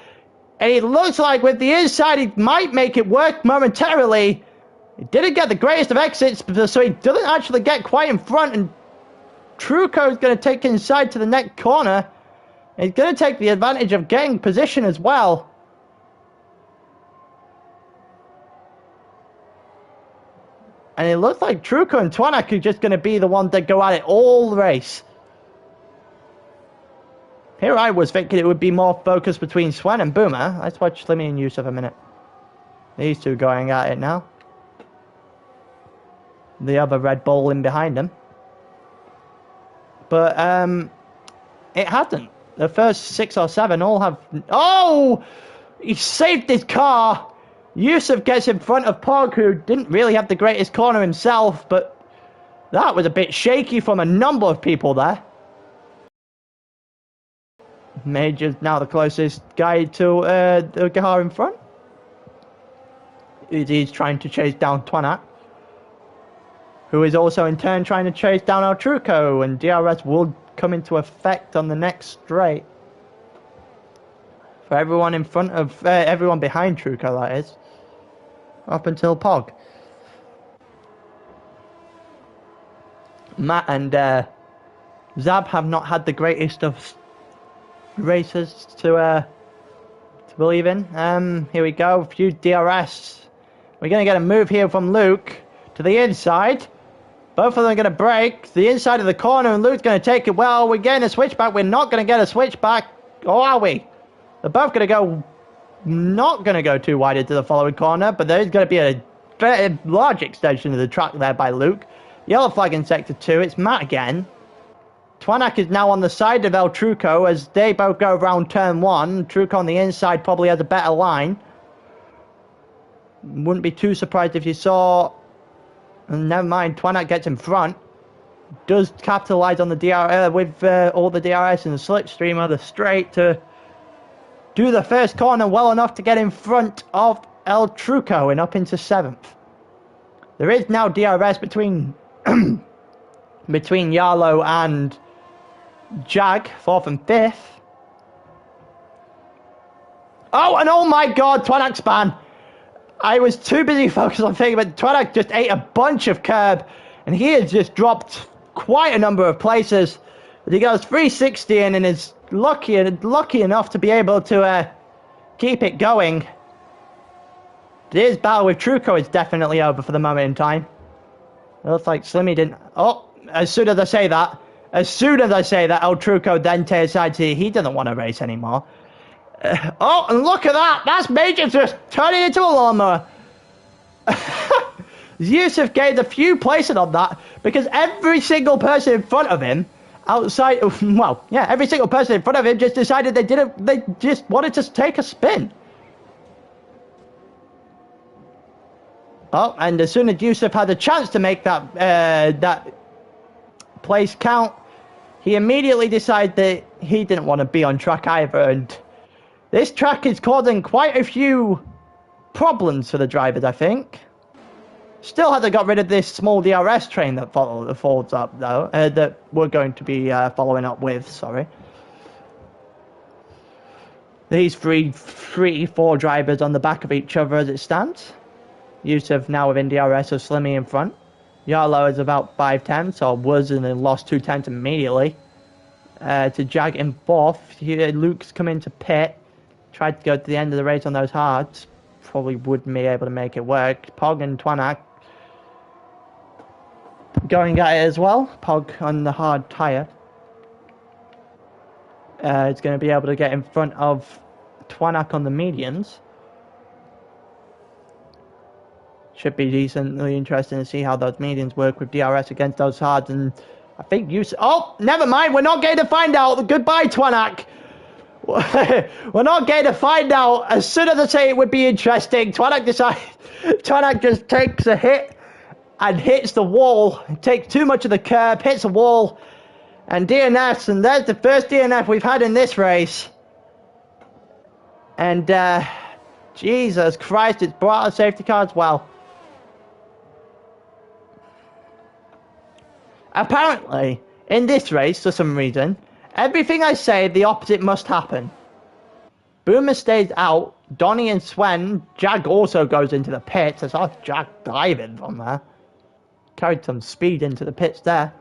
and it looks like with the inside he might make it work momentarily. He didn't get the greatest of exits, so he doesn't actually get quite in front, and Truco is going to take inside to the next corner. He's going to take the advantage of getting position as well. And it looks like Truco and Twanak are just going to be the ones that go at it all the race. Here I was thinking it would be more focused between Swen and Boomer. Let's watch Slimmy and Yusuf a minute. These two going at it now. The other Red Bull in behind them. But it hasn't. The first 6 or 7 all have... Oh! He saved his car! Yusuf gets in front of Pog, who didn't really have the greatest corner himself, but that was a bit shaky from a number of people there. Major's now the closest guy to the car in front. He's trying to chase down Twanak, who is also in turn trying to chase down El Truco, and DRS will come into effect on the next straight. For everyone in front of, everyone behind Truco, that is. Up until Pog. Matt and Zab have not had the greatest of races to believe in. Here we go, a few DRS. We're going to get a move here from Luke to the inside. Both of them are going to break the inside of the corner, and Luke's going to take it well. We're getting a switchback. We're not going to get a switchback, or are we? They're both going to go, not going to go too wide into the following corner, but there's going to be a very large extension of the track there by Luke. Yellow flag in sector 2. It's Matt again. Twanak is now on the side of El Truco as they both go around turn 1. Truco on the inside probably has a better line. Wouldn't be too surprised if you saw... Never mind, Twanak gets in front. Does capitalise on the DRS with all the DRS and the slipstream of the straight to do the first corner well enough to get in front of El Truco and up into 7th. There is now DRS between between Yarlo and Jag, 4th and 5th. Oh, and oh my god, Twanak span! I was too busy focused on thinking, but Twanak just ate a bunch of curb, and he has just dropped quite a number of places. He goes 360 in and is lucky enough to be able to keep it going. His battle with Truco is definitely over for the moment in time. It looks like Slimmy didn't... Oh, as soon as I say that, El Truco then decides he doesn't want to race anymore. Oh, and look at that! That's Major just turning into a lawnmower. Yusuf gained a few places on that because every single person in front of him, outside, well, yeah, every single person in front of him just decided they just wanted to take a spin. Oh, and as soon as Yusuf had a chance to make that place count, he immediately decided that he didn't want to be on track either, and this track is causing quite a few problems for the drivers, I think. Still hasn't got rid of this small DRS train that folds up, though, that we're going to be following up with, sorry. These four drivers on the back of each other as it stands. Yusuf now within DRS of Slimmy in front. Yarlo is about 5 tenths, or was, and then lost 2 tenths immediately. To Jag in 4th. Here, Luke's come into pit. Tried to go to the end of the race on those hards. Probably wouldn't be able to make it work. Pog and Twanak going at it as well. Pog on the hard tyre. It's going to be able to get in front of Twanak on the medians. Should be decently interesting to see how those medians work with DRS against those hards. And I think oh, never mind. We're not going to find out. Goodbye, Twanak. We're not going to find out. As soon as I say it would be interesting, Twanak just takes a hit and hits the wall. Takes too much of the curb, hits the wall, and DNF. And there's the first DNF we've had in this race. And Jesus Christ, it's brought a safety car as well. Apparently, in this race, for some reason, everything I say, the opposite must happen. Boomer stays out. Donnie and Swen. Jag also goes into the pits. I saw Jag diving from there. Carried some speed into the pits there.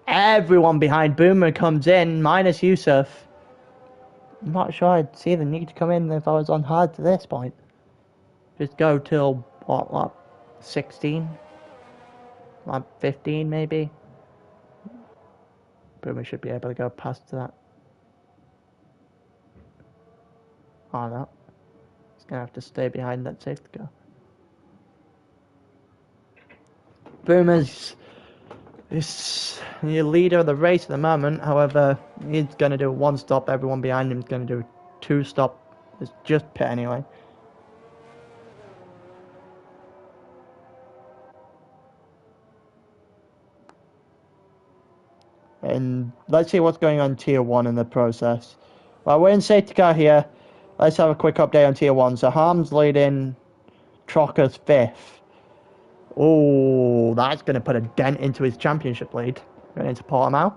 Everyone behind Boomer comes in, minus Yusuf. I'm not sure I'd see the need to come in if I was on hard to this point. Just go till, what, 16? Like 15 maybe? Boomer should be able to go past that. Oh no. He's going to have to stay behind that safety car. Boomer's is the leader of the race at the moment. However, he's going to do a 1-stop. Everyone behind him is going to do a 2-stop. It's just pit anyway. And let's see what's going on Tier 1 in the process. Well, we're in safety car here. Let's have a quick update on Tier 1. So Harm's leading, Trocker's 5th. Oh, that's going to put a dent into his championship lead. Going into Portimao.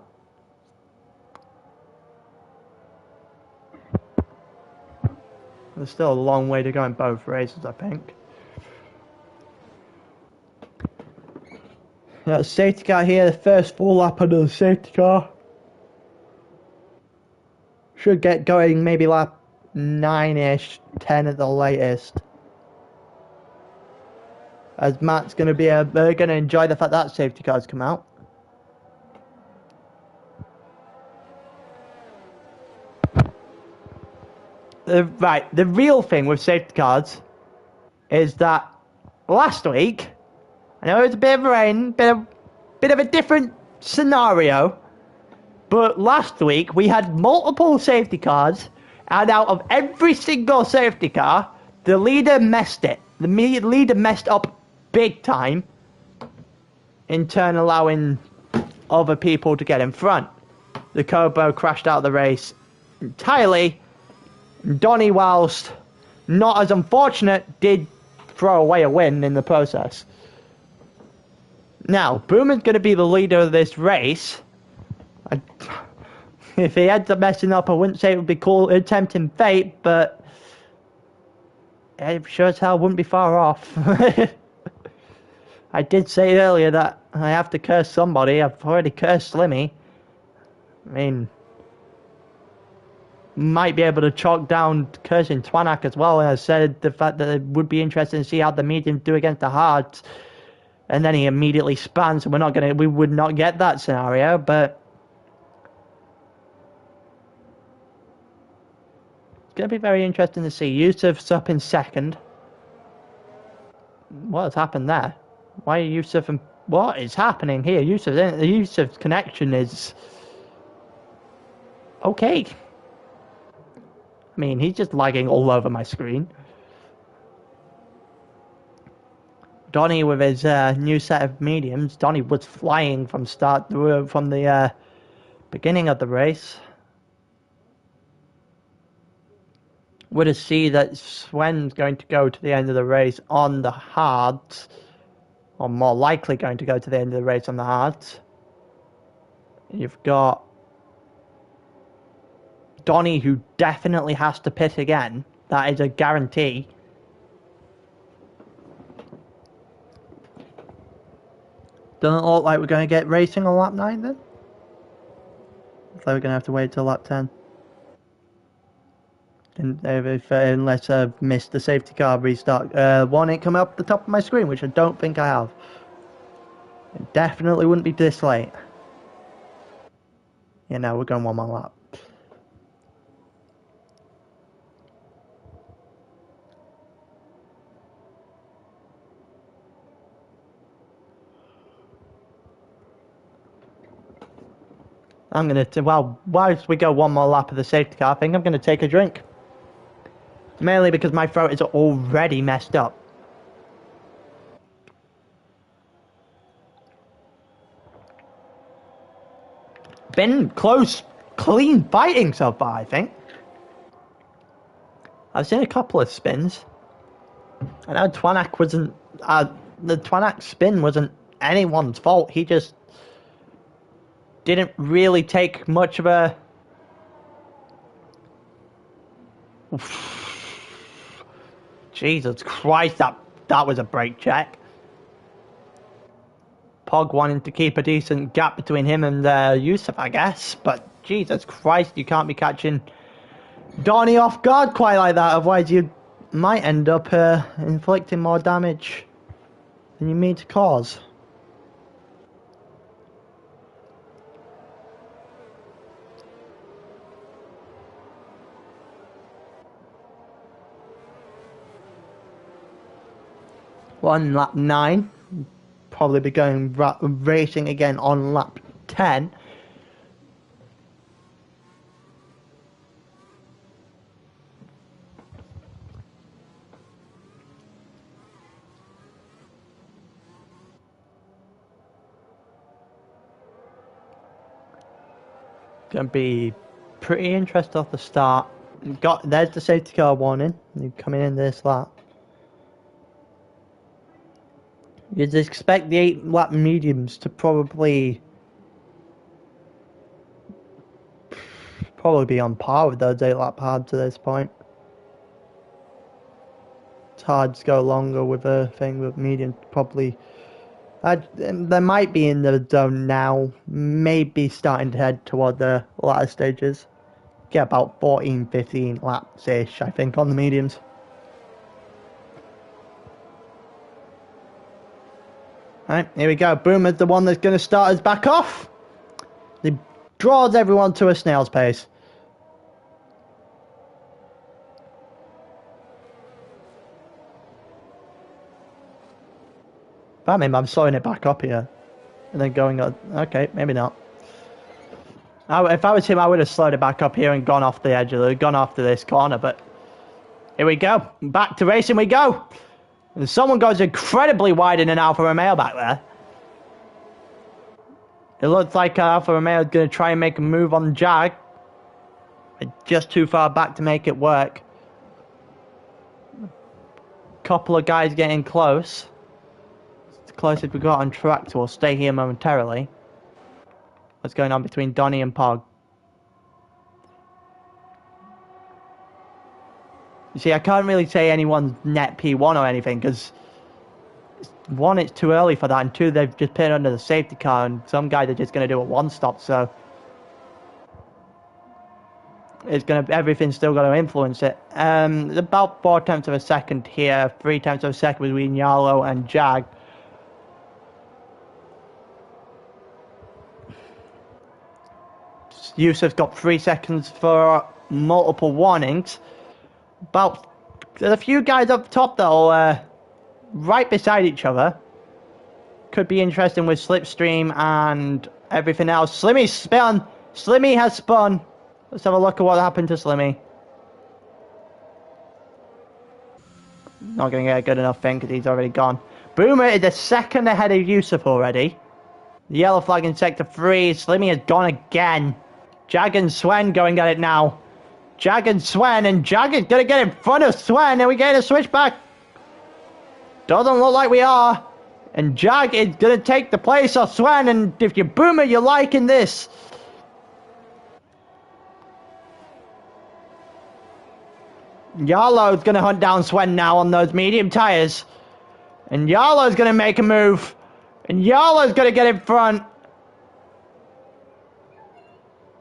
There's still a long way to go in both races, I think. Got a safety car here, the first full lap under the safety car. Should get going maybe lap 9-ish, 10 at the latest. As Matt's going to be going to enjoy the fact that safety car's come out. Right, the real thing with safety cars is that last week, I know it was a bit of rain, bit of a different scenario, but last week we had multiple safety cars, and out of every single safety car, the leader messed it. The leader messed up big time, in turn allowing other people to get in front. The Kobo crashed out of the race entirely. Donny, whilst not as unfortunate, did throw away a win in the process. Now, Boomer's going to be the leader of this race. If he ends up messing up, I wouldn't say it would be cool, tempting fate, but it sure as hell wouldn't be far off. I did say earlier that I have to curse somebody. I've already cursed Slimmy. I mean, might be able to chalk down cursing Twanak as well. And I said the fact that it would be interesting to see how the mediums do against the hards. And then he immediately spans, and we would not get that scenario, but it's going to be very interesting to see. Yusuf's up in second. What has happened there? Why are Yusuf and what is happening here? Yusuf's connection is okay. I mean, he's just lagging all over my screen. Donny with his new set of mediums. Donny was flying from the beginning of the race. Would have seen that Sven's going to go to the end of the race on the hards, or more likely going to go to the end of the race on the hards. You've got Donny, who definitely has to pit again. That is a guarantee. Doesn't look like we're going to get racing on lap 9 then. Looks like we're going to have to wait till lap 10. Unless I've missed the safety car restart warning coming up the top of my screen, which I don't think I have. It definitely wouldn't be this late. Yeah, no, we're going one more lap. I'm going to, well, whilst we go one more lap of the safety car, I think I'm going to take a drink. Mainly because my throat is already messed up. Been close, clean fighting so far, I think. I've seen a couple of spins. I know Twanak wasn't, the Twanak spin wasn't anyone's fault. He just didn't really take much of a... Jesus Christ, that was a brake check. Pog wanting to keep a decent gap between him and Yusuf, I guess. But Jesus Christ, you can't be catching Donny off guard quite like that. Otherwise, you might end up inflicting more damage than you mean to cause. On lap 9, probably be going racing again on lap 10. Gonna be pretty interesting off the start. There's the safety car warning. You're coming in this lap. You'd expect the 8-lap mediums to probably be on par with those 8-lap hards at this point. Hards go longer with a thing with medium, probably They might be in the zone now, maybe starting to head toward the latter stages. Get about 14, 15 laps-ish, I think, on the mediums. Right, here we go. Boomer's the one that's going to start us back off. He draws everyone to a snail's pace. I mean, I'm slowing it back up here. And then going on. Okay, maybe not. If I was him, I would have slowed it back up here and gone off the edge of the, gone off to this corner, but here we go. Back to racing we go. And someone goes incredibly wide in an Alfa Romeo back there. It looks like Alfa Romeo is going to try and make a move on Jag. But just too far back to make it work. Couple of guys getting close. It's the closest we got on track, so we'll stay here momentarily. What's going on between Donny and Pog? You see, I can't really say anyone's net P1 or anything, because one, it's too early for that, and two, they've just put it under the safety car, and some guys are just going to do a one-stop, so it's going to, everything's still going to influence it. About 4 tenths of a second here, 3 tenths of a second between Yarlow and Jag. Yusuf's got 3 seconds for multiple warnings. There's a few guys up top though, right beside each other. Could be interesting with Slipstream and everything else. Slimmy's spun. Slimmy has spun. Let's have a look at what happened to Slimmy. Not going to get a good enough thing because he's already gone. Boomer is a second ahead of Yusuf already. The yellow flag in sector 3. Slimmy has gone again. Jag and Swen going at it now. Jag and Swen, and Jag is going to get in front of Swen, and we get a switchback. Doesn't look like we are. And Jag is going to take the place of Swen, and if you're Boomer, you're liking this. Yarlow's going to hunt down Swen now on those medium tyres. And Yarlow's going to make a move. And Yarlow's going to get in front.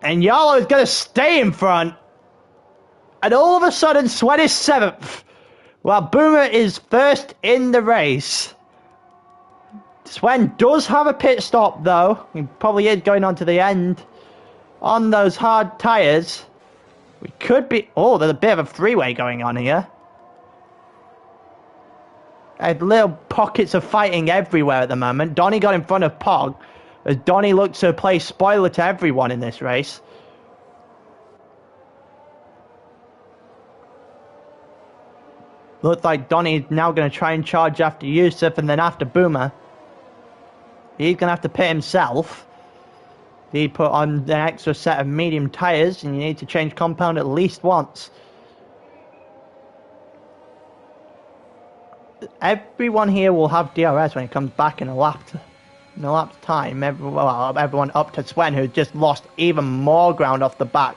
And Yarlow is going to stay in front. And all of a sudden, Swen is 7th. While Boomer is first in the race. Swen does have a pit stop, though. He probably is going on to the end. On those hard tyres. We could be... Oh, there's a bit of a three-way going on here. Little pockets of fighting everywhere at the moment. Donny got in front of Pog. As Donny looks to play spoiler to everyone in this race. Looks like Donny's now going to try and charge after Yusuf and then after Boomer. He's going to have to pit himself. He put on an extra set of medium tyres and you need to change compound at least once. Everyone here will have DRS when it comes back in a lap's time. Everyone up to Swen, who just lost even more ground off the back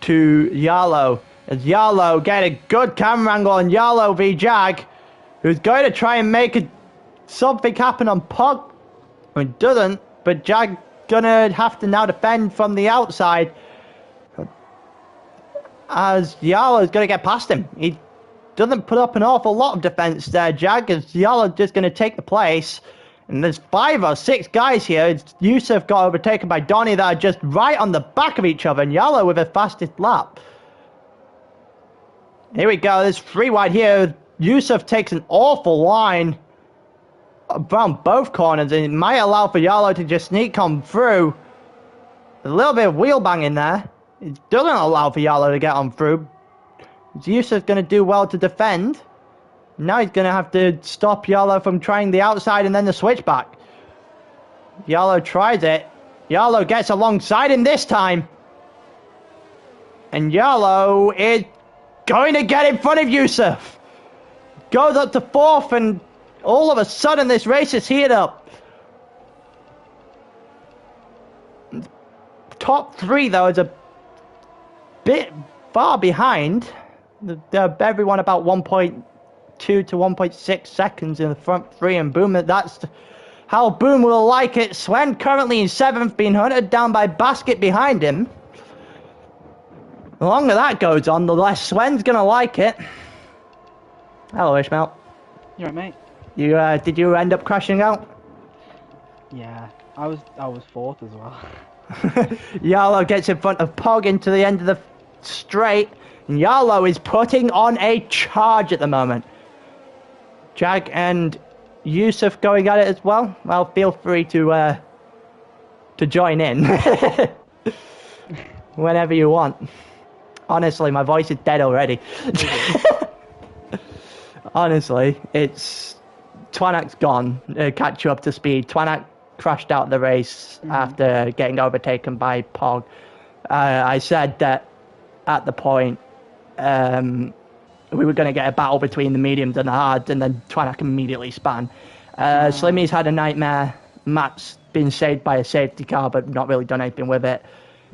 to Yarlow. As Yarlow get a good camera angle on Yarlow v Jag, who's going to try and make something happen on Pog. I mean, doesn't, but Jag gonna have to now defend from the outside. As Yarlow's gonna get past him. He doesn't put up an awful lot of defense there, Jag, as Yarlow's just gonna take the place. And there's 5 or 6 guys here. Yusuf got overtaken by Donny that are just right on the back of each other, and Yarlow with the fastest lap. Here we go, there's 3 wide here. Yusuf takes an awful line around both corners, and it might allow for Yarlow to just sneak on through. A little bit of wheel banging there. It doesn't allow for Yarlow to get on through. Yusuf's going to do well to defend. Now he's going to have to stop Yarlow from trying the outside and then the switchback. Yarlow tries it. Yarlow gets alongside him this time. And Yarlow is going to get in front of Yusuf. Goes up to 4th, and all of a sudden this race is heated up. Top 3 though is a bit far behind. Everyone about 1.2 to 1.6 seconds in the front 3, and Boomer, that's how Boom will like it. Sven currently in 7th, being hunted down by Basket behind him. The longer that goes on, the less Sven's gonna like it. Hello, Ishmael. You right, mate? You did you end up crashing out? Yeah, I was 4th as well. Yarlow gets in front of Pog into the end of the straight. And Yarlow is putting on a charge at the moment. Jag and Yusuf going at it as well. Well, feel free to join in whenever you want. Honestly, my voice is dead already. Honestly, it's Twanak's gone. Catch you up to speed. Twanak crashed out the race after getting overtaken by Pog. I said that at the point we were going to get a battle between the mediums and the hards, and then Twanak immediately span. Slimmy's had a nightmare. Matt's been saved by a safety car, but not really done anything with it.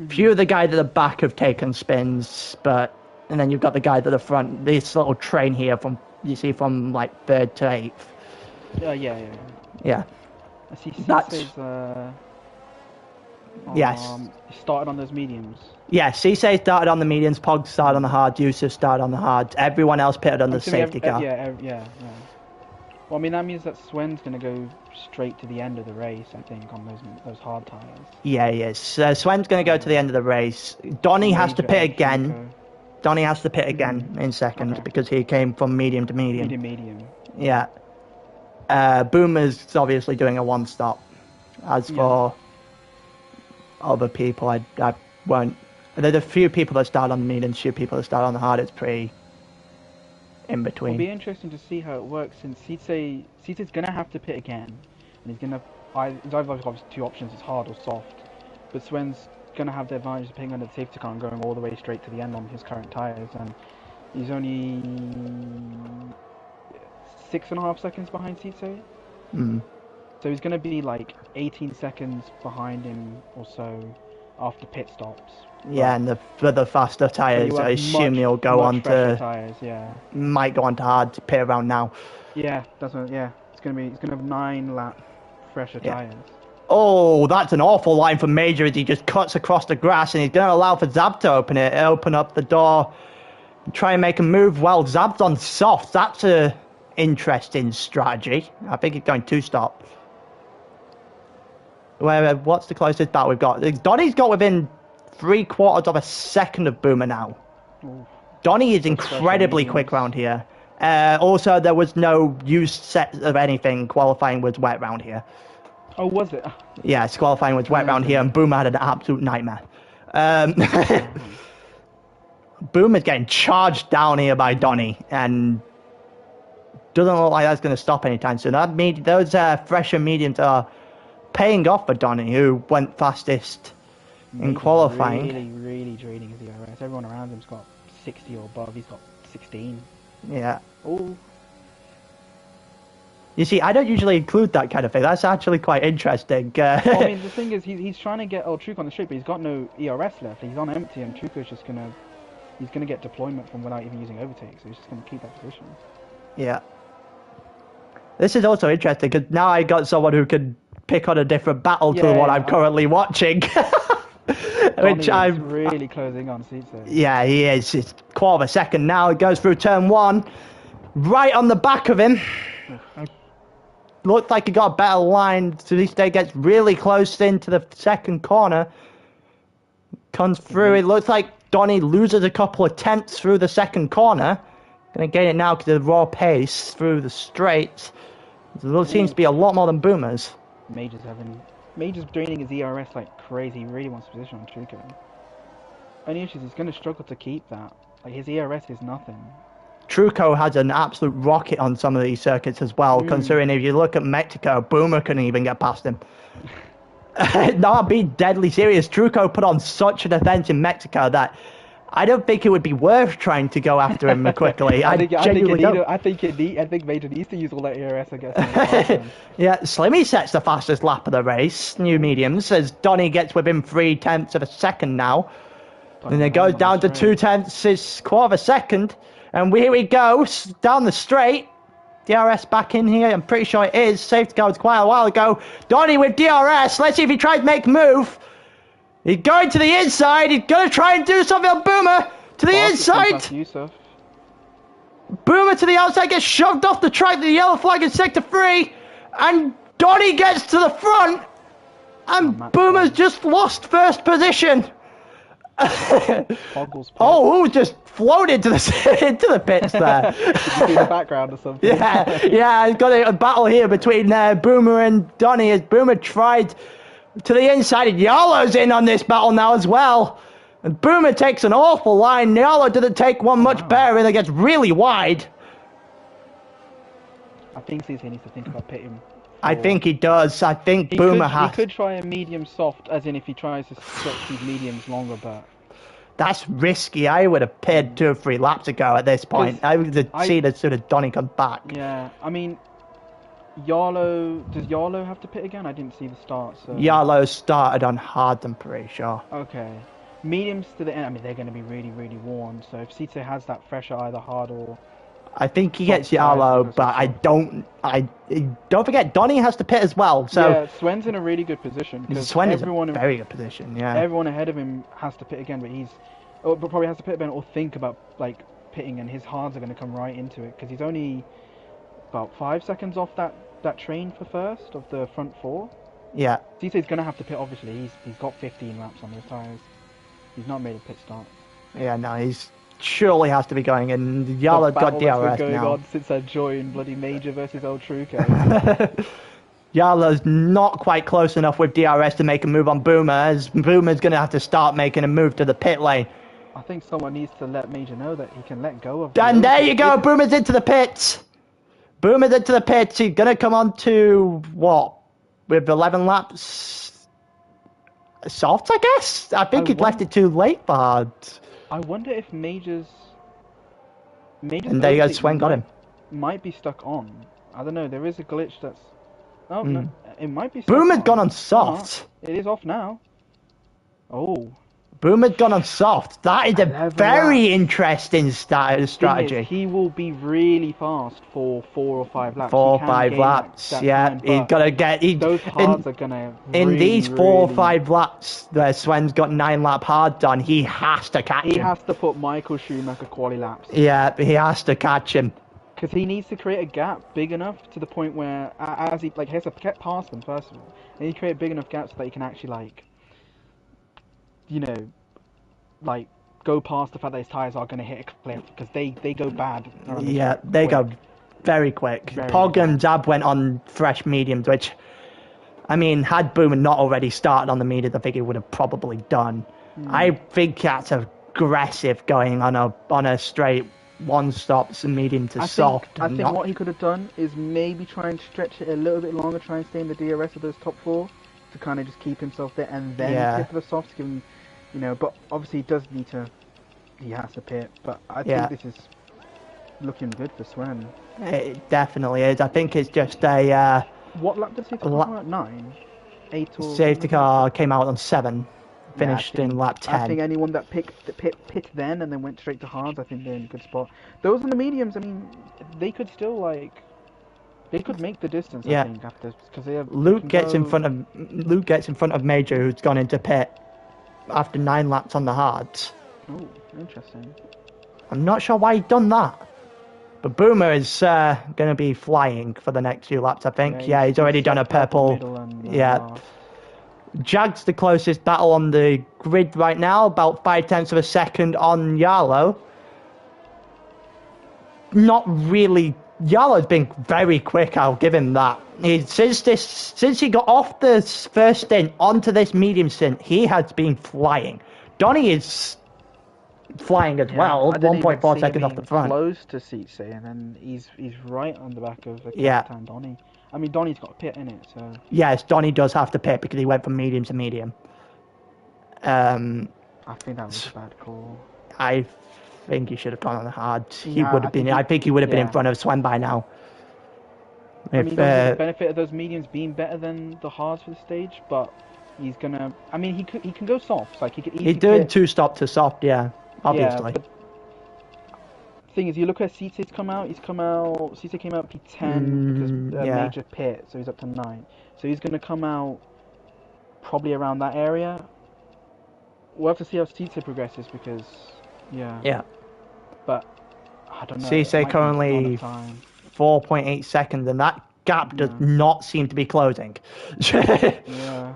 Few of the guys at the back have taken spins, and then you've got the guys at the front. This little train here you see from like 3rd to 8th. Yeah. I see That's... yes. Started on those mediums. Yeah, Cisse started on the mediums, Pog started on the hards, Yusuf started on the hards. Everyone else pitted on the safety car. Yeah. Well, I mean, that means that Sven's going to go straight to the end of the race, I think, on those hard tyres. Yeah, he is. Sven's going to go to the end of the race. Donny has to pit again. Donny has to pit again in 2nd because he came from medium to medium. Medium. Yeah. Boomer's obviously doing a 1-stop. As for other people, I won't. There's a few people that start on the mediums, few people that start on the hard. It's pretty in between. It'll be interesting to see how it works, since Sietse's going to have to pit again, and he's going to. He's either got 2 options: it's hard or soft. But Sven's going to have the advantage of pitting under the safety car and going all the way straight to the end on his current tyres, and he's only 6.5 seconds behind Sietse. So he's going to be like 18 seconds behind him or so after pit stops. Yeah, and the faster tyres, I assume he'll go on to tyres, might go on to hard to pit around now. Yeah, that's what. Yeah, it's gonna have 9 lap fresher tyres. Oh, that's an awful line for Major as he just cuts across the grass, and he's going to allow for Zab to open up the door, and try and make a move. Well, Zab's on soft. That's a interesting strategy. I think he's going 2-stop. What's the closest battle we've got? Donny's got within 3/4 of a second of Boomer now. Ooh. Donny is incredibly quick round here. Also, there was no used set of anything. Qualifying was wet round here. Oh, was it? Yes, qualifying was wet round here, and Boomer had an absolute nightmare. Boomer's getting charged down here by Donny, and doesn't look like that's going to stop anytime soon. Those fresher mediums are paying off for Donny, who went fastest in qualifying. Really draining his ERS. Everyone around him's got 60 or above. He's got 16. Yeah. Oh. You see, I don't usually include that kind of thing. That's actually quite interesting. Well, I mean, the thing is, he's trying to get Truk on the straight, but he's got no ERS left. He's on empty, and Truko's just he's gonna get deployment from without even using overtake, so he's just gonna keep that position. Yeah. This is also interesting because now I got someone who can pick on a different battle to what I'm currently watching. Which I'm really closing on Sietse. Yeah, he is. It's 1/4 of a second now. It goes through turn 1, right on the back of him. Looked like he got a better line. Sietse gets really close into the 2nd corner. Comes through. It looks like Donny loses a couple of tenths through the 2nd corner. Gonna gain it now because of the raw pace through the straights. There seems to be a lot more than Boomers. Major's draining his ERS like crazy. He really wants to position on Truko. Only issue is he's going to struggle to keep that. Like, his ERS is nothing. Truco has an absolute rocket on some of these circuits as well, considering if you look at Mexico, Boomer couldn't even get past him. No, I'm being deadly serious. Truco put on such a defense in Mexico that I don't think it would be worth trying to go after him quickly. I think Major needs to use all that ERS, I guess. Yeah, Slimmy sets the fastest lap of the race, new mediums, as Donny gets within 3/10 of a second now. And it goes down to 2/10, it's 1/4 of a second. And here we go, down the straight. DRS back in here? I'm pretty sure it is. Safety car was quite a while ago. Donny with DRS. Let's see if he tries to make a move. He's going to the inside. He's going to try and do something on Boomer. To the inside. Boomer to the outside, gets shoved off the track. The yellow flag in sector 3. And Donny gets to the front. And Boomer's just lost first position. Oh, who just floated to into the pits there? Did you see the background or something? Yeah, I've got a battle here between Boomer and Donny as Boomer tried to the inside. And Yalo's in on this battle now as well. And Boomer takes an awful line. Yalo didn't take one much better, and it gets really wide. I think CC needs to think about pitting. I think he does. I think Boomer has. He could try a medium soft, as in if he tries to stretch these mediums longer, but that's risky. I would have pitted 2 or 3 laps ago at this point. I would have seen as soon as Donny comes back. Yeah, I mean, does Yalo have to pit again? I didn't see the start. So Yalo started on hard, I'm pretty sure. Okay. Mediums to the end, I mean, they're going to be really, really worn. So if Sietse has that fresher, either hard or... I think he gets Yalo, but I don't forget, Donny has to pit as well. So yeah, Swen's in a really good position. Swen is in a very good position, yeah. Everyone ahead of him has to pit again, but probably has to pit again or think about, like, pitting, and his hards are going to come right into it, because he's only about 5 seconds off that train for first of the front 4. Yeah. Sietse's going to have to pit, obviously. He's got 15 laps on those tyres. He's not made a pit start. Yeah, no, he's surely has to be going, and Yalo's got DRS going now. On since I joined bloody Major versus Old Truco. Yalo's not quite close enough with DRS to make a move on Boomer, as Boomer's going to have to start making a move to the pit lane. I think someone needs to let Major know that he can let go of... And there you go, Boomer's into the pits. Boomer's into the pits. He's going to come on to, what, with 11 laps? Soft, I guess? I think he'd left it too late for hard. I wonder if Major's and there you go, Swen got him. Might be stuck on. I don't know, there is a glitch that's... Oh, no, it might be stuck Boomer's gone on soft. It is off now. Oh. Boomer's gone on soft. That is a very interesting strategy. He will be really fast for 4 or 5 laps. 4 or 5 laps, yeah. He's got to get... Those hards are going to in these 4 or 5 laps, where Swen's got 9-lap hard done, he has to catch him. He has to put Michael Schumacher quali laps. Yeah, he has to catch him. Because he needs to create a gap big enough to the point where, as he has to get past them, first of all. And he create big enough gaps so that he can actually, like... You know, like, go past the fact that his tyres are going to hit a cliff, because they go bad. Yeah, they go very quick. Pog and Zab went on fresh mediums, which, I mean, had Boomer not already started on the mediums, I think he would have probably done. I think that's aggressive going on a straight one-stops and medium to soft. I think what he could have done is maybe try and stretch it a little bit longer, try and stay in the DRS of those top 4 to kind of just keep himself there, and then get to the softs, give him, you know, but obviously he has to pit, but I think this is looking good for Swen. It definitely is. I think it's just a... what lap did he come out at? 9? 8 or... Safety car came out on 7. Finished in lap 10. I think anyone that pit then and then went straight to hards, I think they're in a good spot. Those on the mediums, I mean, they could still, like... They could make the distance, I think, after... Because they have... Luke gets in front of Major, who's gone into pit after 9 laps on the hards. Oh, interesting. I'm not sure why he's done that. But Boomer is going to be flying for the next few laps, I think. Yeah, he's already done a purple. And, Jag's the closest battle on the grid right now, about 0.5 of a second on Yalo. Not really. Yalo's been very quick, I'll give him that. Since he got off the first stint onto this medium stint, he has been flying. Donny is flying as well, 1.4 seconds off the front. Close to Sietse, and then he's right on the back of the captain Donny. I mean, Donny's got a pit in it, so... Yes, Donny does have to pit because he went from medium to medium. I think that was a bad call. I think he should have gone on the hard. He would have been. I think he would have been in front of Swen by now. I mean, the benefit of those mediums being better than the hards for the stage, but he's gonna... I mean, he can go softs. Like, he could easily... He's doing 2 stop to soft, obviously. Yeah, Thing is, you look at Sietse's come out. Sietse came out P10 because yeah. major pit, so he's up to 9. So he's gonna come out probably around that area. We'll have to see how Sietse progresses because, Yeah. But I don't know. Sietse currently 4.8 seconds, and that gap does not seem to be closing. Yeah.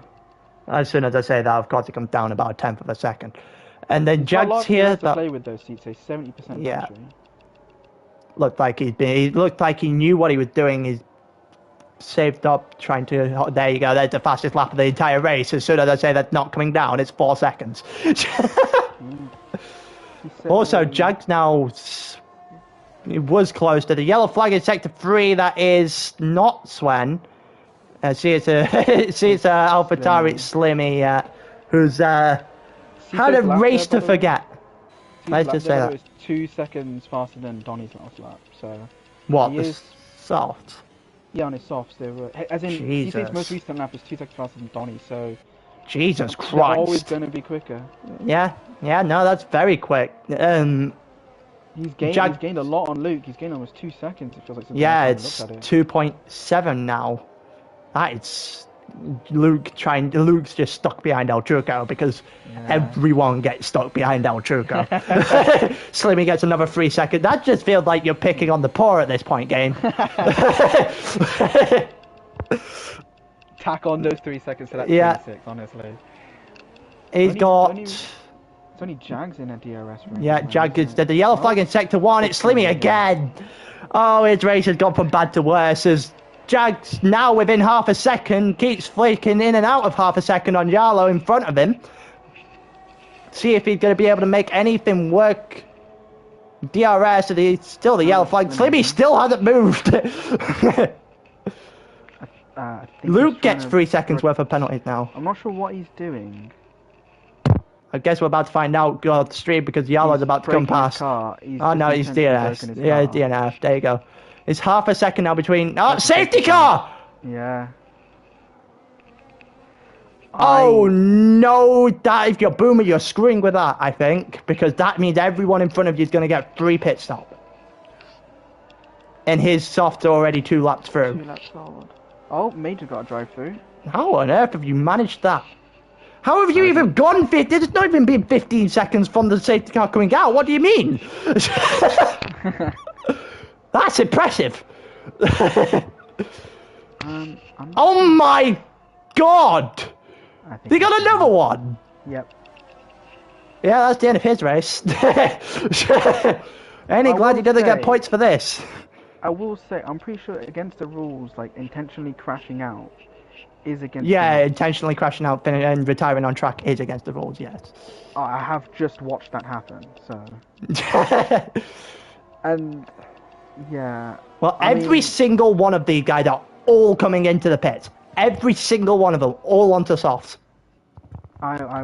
As soon as I say that, of course, it comes down about a tenth of a second. And then Jag's here. That play with those Sietse, 70% battery. Looked like he looked like he knew what he was doing. He's saved up, trying to. There you go. There's the fastest lap of the entire race. As soon as I say that's not coming down, it's 4 seconds. Also, Jag's now. It was close to the yellow flag in sector 3. That is not Swen. See, it's AlphaTauri Slimmy, who's had a race to forget. Let's just say that. It was 2 seconds faster than Donny's last lap. So. What? The soft? Yeah, on his softs, they were. As in, Sietse's most recent lap was 2 seconds faster than Donny. So. Jesus Christ! They're always going to be quicker. Yeah, no, that's very quick. He's gained a lot on Luke. He's gained almost 2 seconds. It feels like. Yeah, it's 2.7 now. That is Luke's just stuck behind El Truco because everyone gets stuck behind El Truco. Slimmy gets another 3 seconds. That just feels like you're picking on the poor at this point, game. Tack on those 3 seconds to that 26, honestly. He's got. It's only Jags in a DRS race. Yeah, Jags did the yellow flag in sector 1. It's Slimmy again. Oh, his race has gone from bad to worse as Jags now within half a second keeps flicking in and out of half a second on Yarlo in front of him. See if he's going to be able to make anything work. DRS, still the yellow flag. Slimmy still hasn't moved. Luke gets 3 seconds worth of penalties now. I'm not sure what he's doing. I guess we're about to find out on the stream because Yarlo's about to come past. Oh no, he's DNF. Yeah, DNF. There you go. It's half a second now between. Oh, safety car! Yeah. Oh no! That if you're Boomer, you're screwing with that. I think because that means everyone in front of you is going to get 3 pit stops. And his soft's already 2 laps through. 2 laps forward. Oh, Major got a drive through. How on earth have you managed that? How have you even gone? It's not even been 15 seconds from the safety car coming out. What do you mean? That's impressive. Oh my god! They got another one. Yep. Yeah, that's the end of his race. Ain't he glad he doesn't get points for this? I will say, I'm pretty sure against the rules, like intentionally crashing out is against. Yeah, intentionally crashing out and retiring on track is against the rules. Yes. Oh, I have just watched that happen. So. And. Yeah. Well, every single one of these guys are all coming into the pits. Every single one of them, all onto softs. I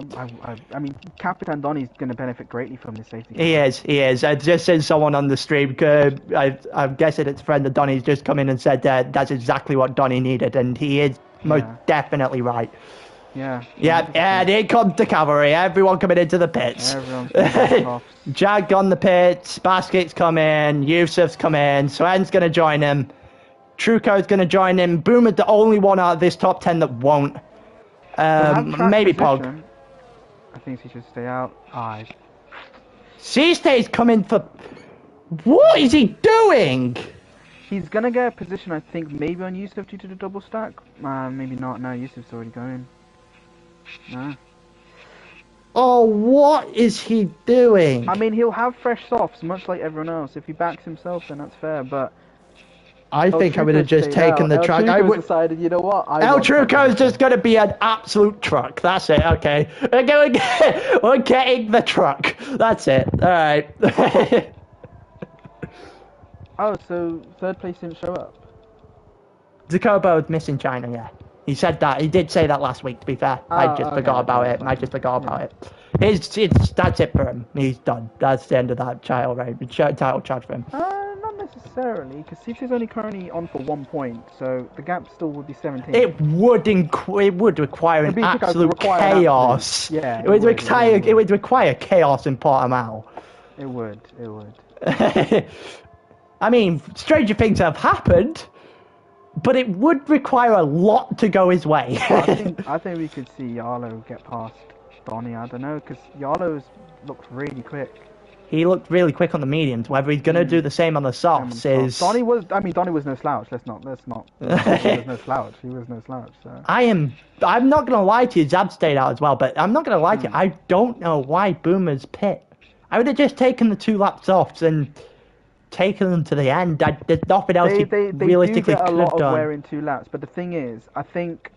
mean, Capitan Donny's going to benefit greatly from this safety car. He is. I just seen someone on the stream. I'm guessing it's a friend of Donny's just come in and said that's exactly what Donny needed, and he is most definitely right. Yeah. Yeah, and here comes the cavalry. Everyone coming into the pits. Jag on the pits. Basket's coming. Yusuf's coming. Swen's going to join him. Truco's going to join him. Boomer's the only one out of this top 10 that won't. Maybe Pog. I think he should stay out. Sietse's coming for. What is he doing? He's going to get a position, I think, maybe on Yusuf due to the double stack. Maybe not. No, Yusuf's already going. No. Oh, what is he doing? I mean, he'll have fresh softs, much like everyone else. If he backs himself, then that's fair, but... I think I would have just taken the truck. I would decided, you know what? El Truco's just going to be an absolute truck. That's it, okay. We're getting the truck. That's it. Alright. Oh, so third place didn't show up? Zakobo's missing China, yeah. He said that. He did say that last week, to be fair. I just forgot about it. That's it for him. He's done. That's the end of that title charge for him. Not necessarily, because Sietse's only currently on for 1 point, so the gap still would be 17. It would require an absolute chaos. Yeah. It would require chaos in Portimao. It would. I mean, stranger things have happened, but it would require a lot to go his way. I think we could see Yarlo get past Donny. I don't know, because Yarlo's looked really quick. He looked really quick on the mediums. Whether he's going to do the same on the softs is... Donny was no slouch. Let's not. He was no slouch. He was no slouch. So. I'm not going to lie to you. Zab stayed out as well, but I'm not going to lie to you. I don't know why Boomer's pit. I would have just taken the 2 lap softs and taken them to the end. There's nothing else he realistically could have done. They do get a lot of wear in 2 laps, but the thing is, I think...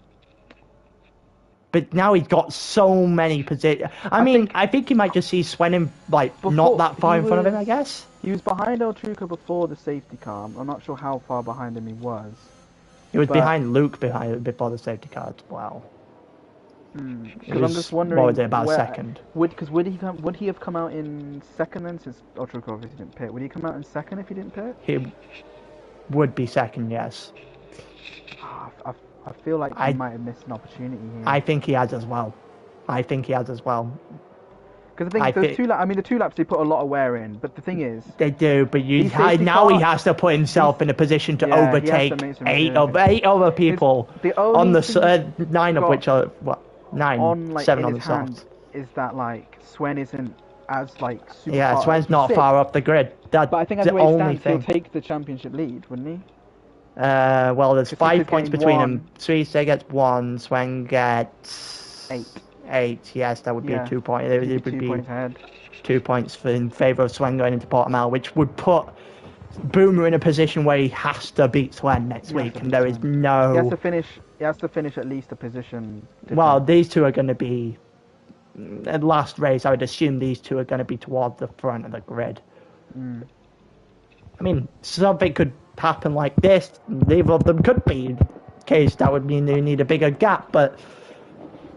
But now he's got so many positions. I think he might just see Swen not that far in front of him, I guess. He was behind El Truco before the safety car. I'm not sure how far behind him he was. He was behind Luke before the safety car as well. Because I'm just wondering... What was it, about a second? Would he have come out in second then, since El Truco obviously didn't pit? Would he come out in second if he didn't pit? He would be second, yes. I feel like he might have missed an opportunity here. I think he has as well. Because the thing is, those 2 laps, the 2 laps, they put a lot of wear in, but the thing is... They do, but now he has to put himself in a position to overtake 8 other people, on the 9 of which are, 7 on the softs. Is that, Swen isn't as, super Yeah, Swen's not far up the grid. But I think as the only thing. He'll take the championship lead, wouldn't he? Well, there's 5 points between them. Sietse gets 1, Swen gets 8. Yes, that would be a 2 point. It would be 2 points ahead. 2 points in favour of Swen going into Portimao, which would put Boomer in a position where he has to beat Swen next week, and there is no. He has to finish at least a position. Different. Well, these two are going to be. At last race, I would assume these two are going to be towards the front of the grid. I mean, something could happen like this. Neither of them could be. In case that would mean they need a bigger gap, but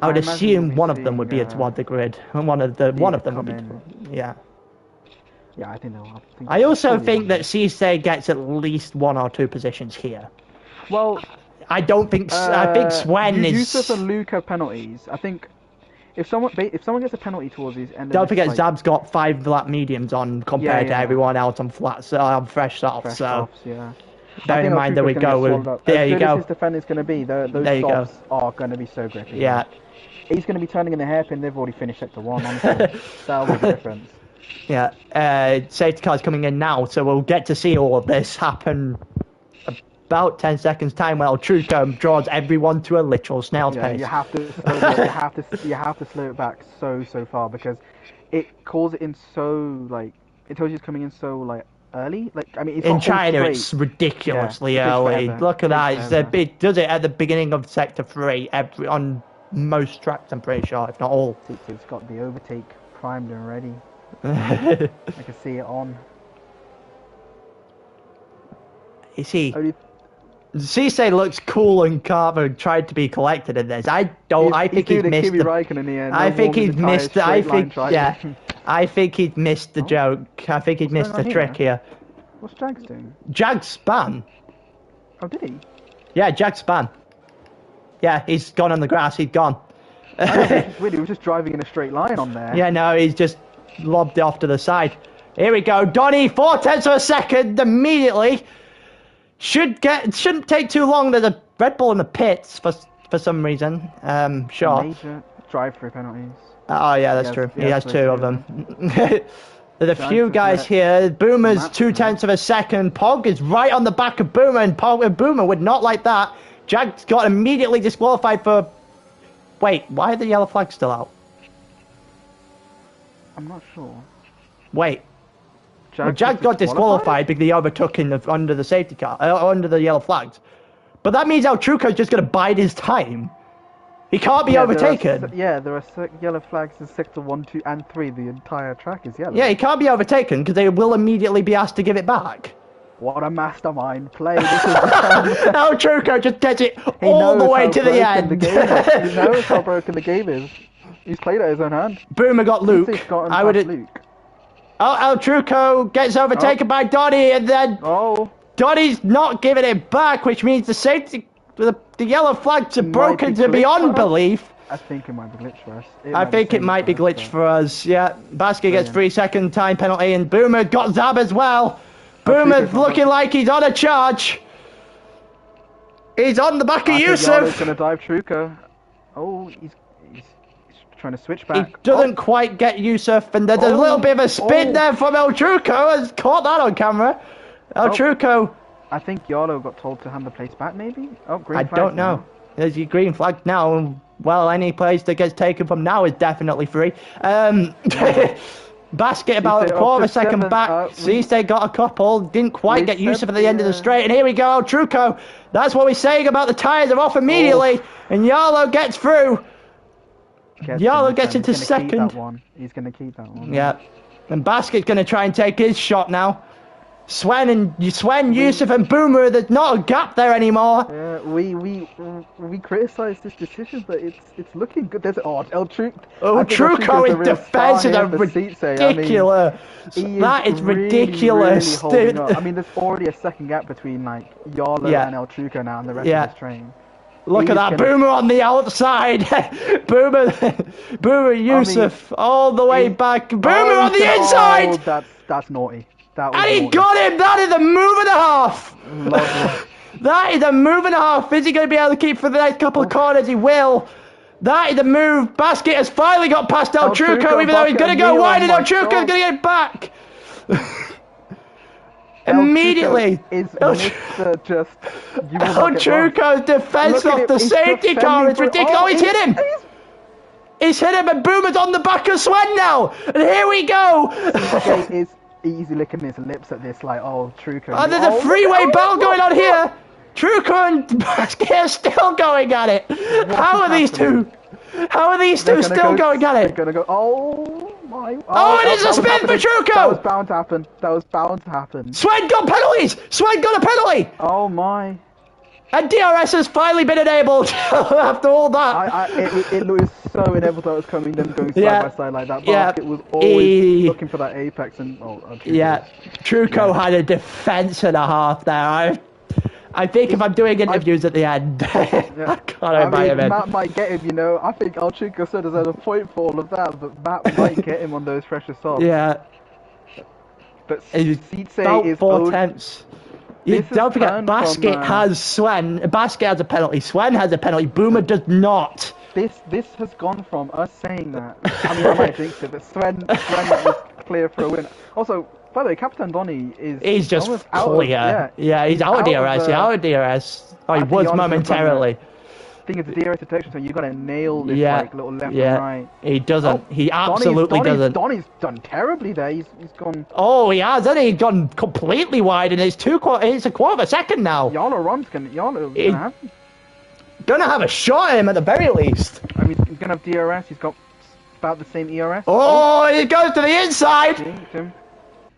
I would assume one of them would be toward the grid, and one of them would be. Yeah. Yeah, I think they'll. I also think that Sietse gets at least 1 or 2 positions here. Well, I don't think. I think Swen is. Yusuf and Luke have penalties. I think if someone gets a penalty towards his end. Don't forget, Zab's got 5 lap mediums on compared to everyone else on flats, on fresh softs. So bear in mind that we go with. There you go. As his defender's going to be, those softs are going to be so grippy. Yeah. He's going to be turning in the hairpin. They've already finished it to 1. Honestly, that'll be the difference. Yeah, safety car's coming in now, so we'll get to see all of this happen about 10 seconds time when Truco draws everyone to a literal snail's pace. You have to slow it back so far, because it calls it in so it tells you it's coming in so early. It's in China it's ridiculously early. Look at that. It does it at the beginning of sector 3 on most tracks, I'm pretty sure, if not all. It's got the overtake primed and ready. I can see it on. You see, Sietse looks cool and calm and tried to be collected in this. I think he's missed the. In the end. I think he's missed. I think he's missed the joke. I think he's missed the trick here. What's Jags doing? Jags span. Oh, did he? Yeah, Jags span. Yeah, he's gone on the grass. He's gone. He was just driving in a straight line on there. Yeah, no, he's just lobbed it off to the side. Here we go. Donny, 0.4 of a second immediately. Shouldn't take too long. There's a Red Bull in the pits for some reason. Sure. Major drive-through penalties. Oh yeah, that's true. He has 2 of them. There's a few guys here. Boomer's 0.2 of a second. Pog is right on the back of Boomer, and Boomer would not like that. Jag got immediately disqualified for. Wait, why are the yellow flags still out? I'm not sure. Wait. Jag got disqualified because he overtook under the safety car, under the yellow flags. But that means El Truco's just going to bide his time. He can't be overtaken. There are yellow flags in sector 1, 2, and 3. The entire track is yellow. Yeah, he can't be overtaken because they will immediately be asked to give it back. What a mastermind play. This is El Truco just gets it all the way to the end. He knows how broken the game is. He's played at his own hand. Boomer got Luke. Luke. Oh, El Truco gets overtaken by Donny, and then Donny's not giving it back, which means the safety, the yellow flags are broken to beyond belief. I think it might be glitched for us. I think it might be glitched for us. Yeah, Basket gets 3-second time penalty, and Boomer got Zab as well. Boomer's looking like he's on a charge. He's on the back of Yusuf. He's gonna dive Truco. Oh, he's trying to switch back. He doesn't quite get Yusuf, and there's a little bit of a spin there from El Truco. Has caught that on camera. El Truco. I think Yarlo got told to hand the place back, maybe. Oh, green flag. I don't know. There's your green flag now. Well, any place that gets taken from now is definitely free. Basket about a quarter of a second back. Sietse got a couple. Didn't quite get Yusuf at the end of the straight. And here we go, Truco. That's what we're saying about the tyres are off immediately. And Yarlo gets through. Yarlo gets into second. He's going to keep that one. Yeah. And Basket's going to try and take his shot now. Swen, Yusuf and Boomer, there's not a gap there anymore. Yeah, we criticise this decision, but it's looking good. There's El Truco. Oh, Truco is defensive and ridiculous. That is ridiculous, dude. I mean, there's already a second gap between like Yarlo and El Truco now, and the rest of this train. Look at that, Boomer on the outside. Boomer, Yusuf, all the way back. Boomer on the inside. Oh, that's naughty. And he got him! That is a move and a half! That is a move and a half. Is he going to be able to keep for the next couple of corners? He will. That is a move. Basket has finally got past El Truco, even though he's going to go wide, and El Truco's going to get it back. Immediately. El Truco's defense off the safety car is ridiculous. Oh, he's hit him! He's hit him, and Boomer's on the back of Swen now! And here we go! Easy licking his lips at this, like, oh, Truco. Oh, there's a three-way battle going on here. Truco and Basket are still going at it. How are these two? How are these two still going at it? They're gonna go. Oh my! Oh, it is a spin for Truco. That was bound to happen. That was bound to happen. Swen got penalties. Swen got a penalty. Oh my! And DRS has finally been enabled after all that. It was so inevitable that it was coming, them going side by side like that. Basket was always looking for that apex, and Truco had a defense and a half there. I think if I'm doing interviews at the end, Matt might get him, you know. I think El Truco said there's a point for all of that, but Matt might get him on those pressure stops. Yeah. But Sietse about is 4/10. Don't forget, Basket has Swen. Basket has a penalty. Swen has a penalty. Boomer does not. This has gone from us saying that. I mean, I might jinx it, but Swen was clear for a win. Also, by the way, Captain Donny is. He's just clear. He's out of DRS. He's out of DRS. Oh, he was momentarily. Thing is, the DRS detection, so you got to nail this like little left and right. He doesn't. He absolutely doesn't. Donny's done terribly there. He's gone. Oh, he has. He's gone completely wide, and it's a quarter of a second now. Yarlo's gonna have a shot at him at the very least. I mean, he's gonna have DRS. He's got about the same ERS. Oh, he goes to the inside.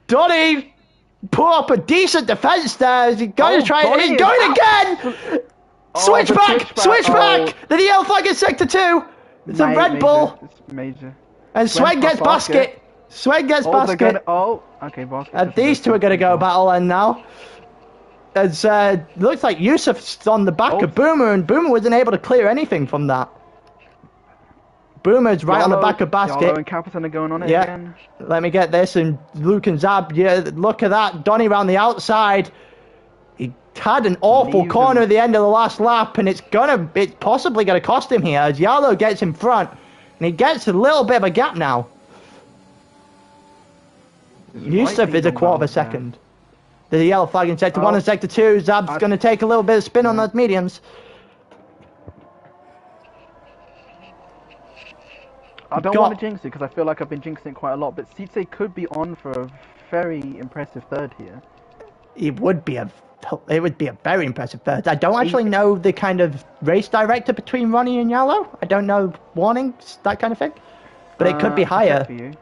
Donny put up a decent defense there. He's going to try it. He's going again. Switch back! The yellow flag is sector 2. It's a Red Bull. It's major. And Swen gets Basket. Swen gets Basket. Okay, Basket. And these two are going to go battle end now. As looks like Yusuf's on the back of Boomer, and Boomer wasn't able to clear anything from that. Boomer's right on the back of Basket. Yarlo and Capitan are going on it again. Let me get this, and Luke and Zab. Yeah, look at that. Donny round the outside. He had an awful corner at the end of the last lap, and it's possibly gonna cost him here as Yarlo gets in front, and he gets a little bit of a gap now. Yusuf is a quarter of a second. The yellow flag in sector 1 and sector 2. Zab's gonna take a little bit of spin on those mediums. I don't want to jinx it because I feel like I've been jinxing it quite a lot, but Sietse could be on for a very impressive third here. It would be a very impressive third. I don't actually know the kind of race director between Ronnie and Yarlo. I don't know warnings, that kind of thing. But it could be higher. For you. You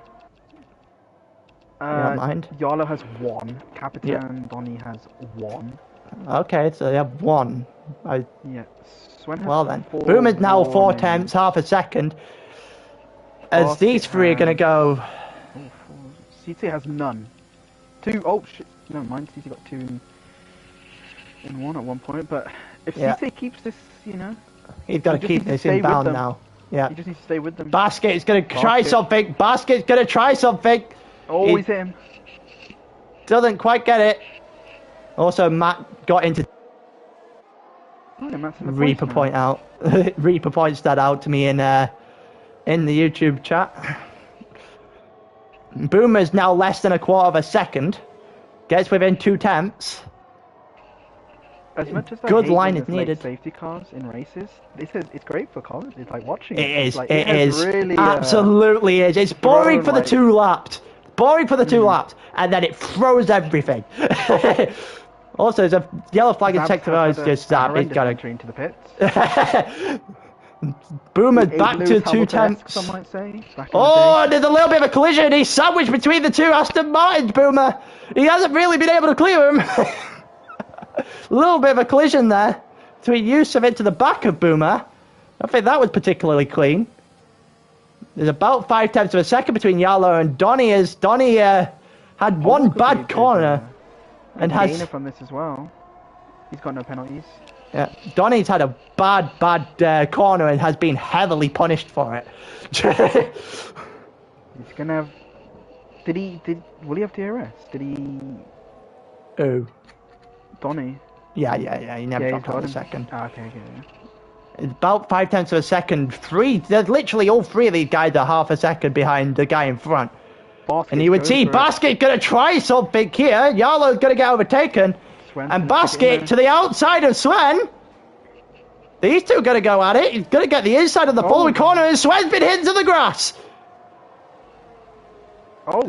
don't mind? Yarlo has 1. Capitan Donny has 1. Okay, so they have 1. Swen has well then. Boomer's now 4 tenths, half a second. As these three are going to go. Sietse has none. 2. Oh shit! Never mind. Sietse got 2 in 1 at one point. But if Sietse keeps this, you know, he's got to keep this in bound now. Yeah. He just needs to stay with them. Basket's gonna try something. Basket's gonna try something. Oh, he's hit him. Doesn't quite get it. Also, Matt got into. Oh, Matt's in the Reaper points point out. Reaper points that out to me in the YouTube chat. Boomer's now less than a quarter of a second. Gets within 2 tenths. As much as Good I hate line when is there's late needed. safety cars in races, it's great for college. It's like watching. It is. Like, it is. Really, Absolutely is. It's boring for the like- 2 laps. Boring for the 2 laps, and then it throws everything. Also, there's a yellow flag in sector. Oh, it's just Zab. He's got entry into the pits. Boomer's back to 2 tenths. Some might say. Oh, there's a little bit of a collision. He's sandwiched between the 2 Aston Martins, Boomer. He hasn't really been able to clear him. A little bit of a collision there between Yusuf into the back of Boomer. I think that was particularly clean. There's about 5 tenths of a second between Yalo and Donny. As Donny had one bad corner and has from this as well. He's got no penalties. Yeah, Donny's had a bad corner and has been heavily punished for it. He's gonna have. Will he have DRS? Did he? Oh. Donny. Yeah. He never dropped got out a him. second. Okay. It's about 5 tenths of a second. There's literally all 3 of these guys are half a second behind the guy in front. And you would see Basket gonna try something here. Yarlo's gonna get overtaken. And Basket to the outside of Sven. These 2 gonna go at it. He's gonna get the inside of the following corner, and Sven's been hit into the grass.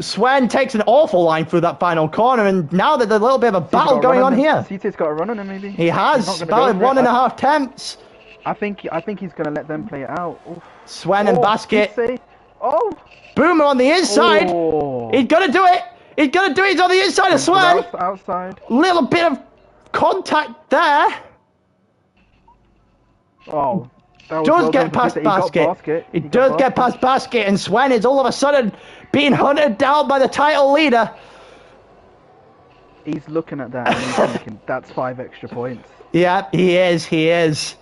Sven takes an awful line through that final corner, and now there's a little bit of a battle going on here. Sietse's got a run on him, maybe. He has about 1.5 tenths. I think he's gonna let them play it out. Oof. Sven and Basket. Oh. Boomer on the inside. He's gonna do it. He's gonna do it. He's on the inside of Sven. Outside. Little bit of contact there. Oh. Does get past Basket. He does get past Basket, and Sven is all of a sudden being hunted down by the title leader. He's looking at that and he's thinking, that's 5 extra points. Yeah, he is. It'd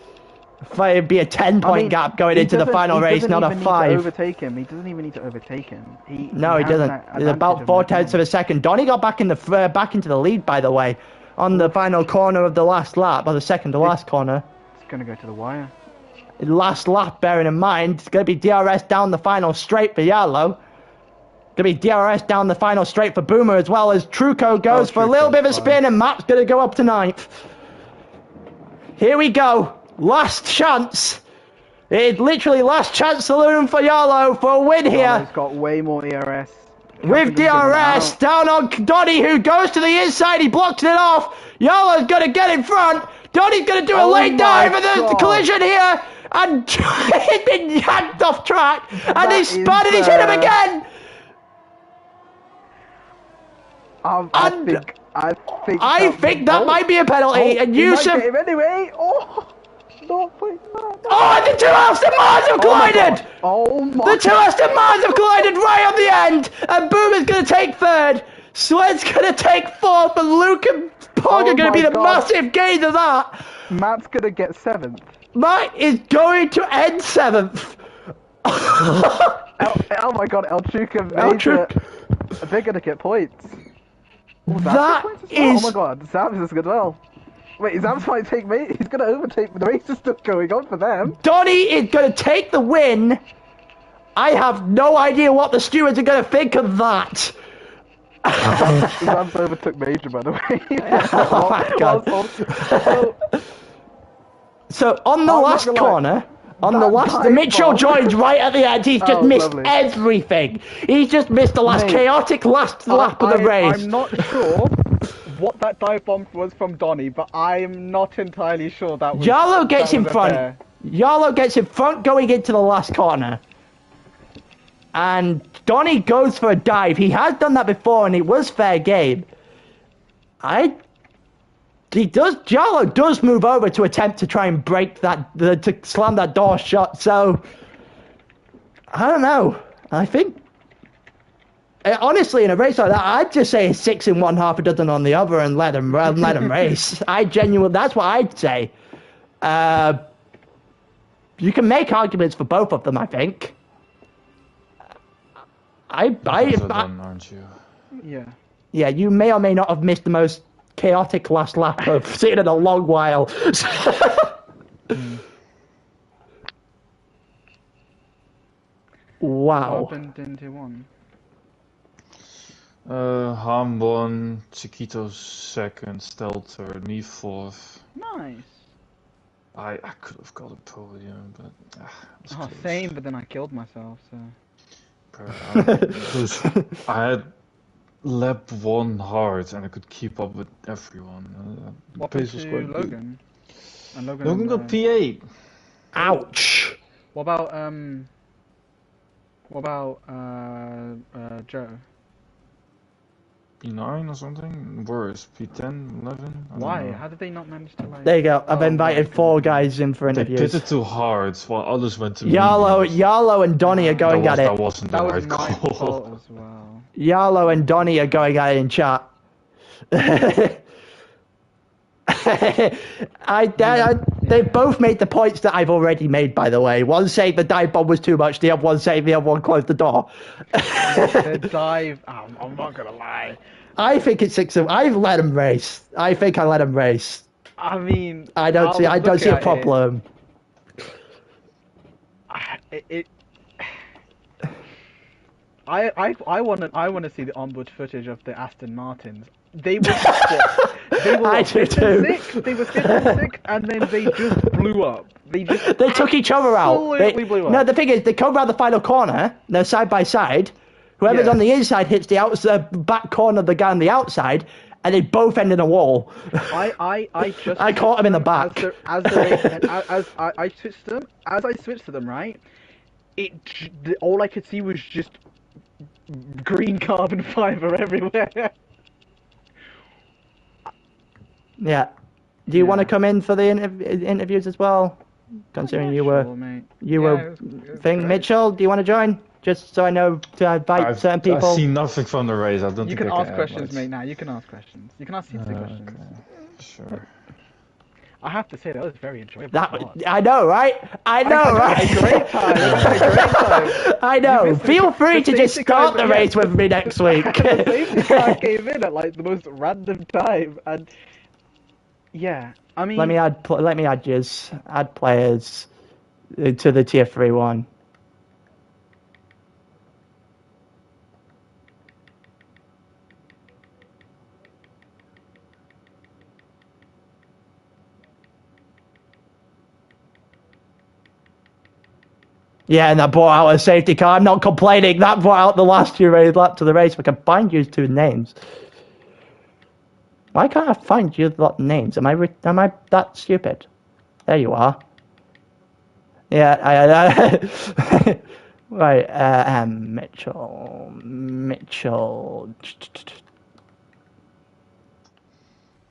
be a 10-point gap going into the final race, not a 5. He doesn't even need to overtake him. No, he doesn't. It's about 4 tenths of a second. Donny got back into the lead, by the way, on the final corner of the last lap, or the second to last corner. It's going to go to the wire. Last lap, bearing in mind, it's going to be DRS down the final straight for Yalo. Going to be DRS down the final straight for Boomer, as well as Truco goes for a little bit of a spin, and Matt's going to go up to 9th. Here we go. Last chance. It's literally last chance saloon for Yalo for a win here. He's got way more DRS. With DRS down on Donny, who goes to the inside. He blocks it off. Yalo's going to get in front. Donny's going to do a late dive, and there's the collision here. And he's been yanked off track. And he's spun and he's hit him again. I think that might be a penalty. And Yusuf. Might get him anyway. Oh, the 2 Aston Martins have collided! The 2 Aston Martins have collided right on the end! And Boomer's going to take 3rd. Swen's going to take 4th, and Luke and Pog are going to be the massive gains of that. Matt's going to get 7th. Matt is going to end 7th. Oh my god, El Chuka they're going to get points. That is... Oh my god, Zab's is good well. Wait, Zab's might take me. He's going to overtake, but the race is still going on for them. Donny is going to take the win. I have no idea what the stewards are going to think of that. Zab's overtook Major, by the way. Oh my god. So on the last corner, the Mitchell joins right at the end. He's just missed everything. He's just missed the last chaotic lap of the race. I'm not sure what that dive bomb was from Donny, but I'm not entirely sure that was... Yalo gets in front. Yalo gets in front going into the last corner. And Donny goes for a dive. He has done that before, and it was fair game. Yalo does move over to attempt to try and break that, to slam that door shut. So, I don't know. I think, honestly, in a race like that, I'd just say 6 in one, half a dozen on the other, and let him race. That's what I'd say. You can make arguments for both of them, I think. Done, aren't you? Yeah. Yeah, you may or may not have missed the most chaotic last lap of sitting in a long while. Wow. What happened into one? Ham won, Chiquito second, Stel third, me fourth. Nice. I could have got a podium, but it was close. Same, but then I killed myself, so... I had lap 1 hard and I could keep up with everyone. What pace happened was to quite good. Logan? And Logan got P8. Ouch. What about Joe? P9 or something? Worse, P10, 11? Why? How did they not manage to like... There you go. I've invited 4 guys in for They interviews. pitted too hard while others went to Yarlo and Donny are going at it. That wasn't the That right was my call. fault as well. Yarlo and Donny are going at it in chat. They both made the points that I've already made, by the way. One saying the dive bomb was too much, the other one saying the other one closed the door. The dive... I'm not gonna lie. I think it's 6. I've let him race. I think I let him race. I mean... I don't see a problem. I want to see the onboard footage of the Aston Martins. They were I do too. They were 5th and 6th, and then they just blew up. They took each other out. Absolutely blew up. No, the thing is, they come around the final corner. They're side by side. Whoever's on the inside hits the back corner of the guy on the outside, and they both end in a wall. I caught him in the back. As I switched to them, right? All I could see was just green carbon fiber everywhere. Yeah. Do you want to come in for the interviews as well? Considering you were Mitchell, do you want to join? Just so I know to invite certain people. I've seen nothing from the race. I don't You think can I ask questions, mate. Now you can ask questions. You can ask questions. Okay. Sure. I have to say that was very enjoyable. I know, right? I know, right? A great time. I know. Feel free to just start the race with me next week. The safety car came in at like the most random time, and yeah, I mean. Let me add players to the tier 3 one. Yeah, and that brought out a safety car. I'm not complaining. That brought out the last few lap to the race. I can find you 2 names. Why can't I find you lot names? Am I that stupid? There you are. Yeah, right. Mitchell.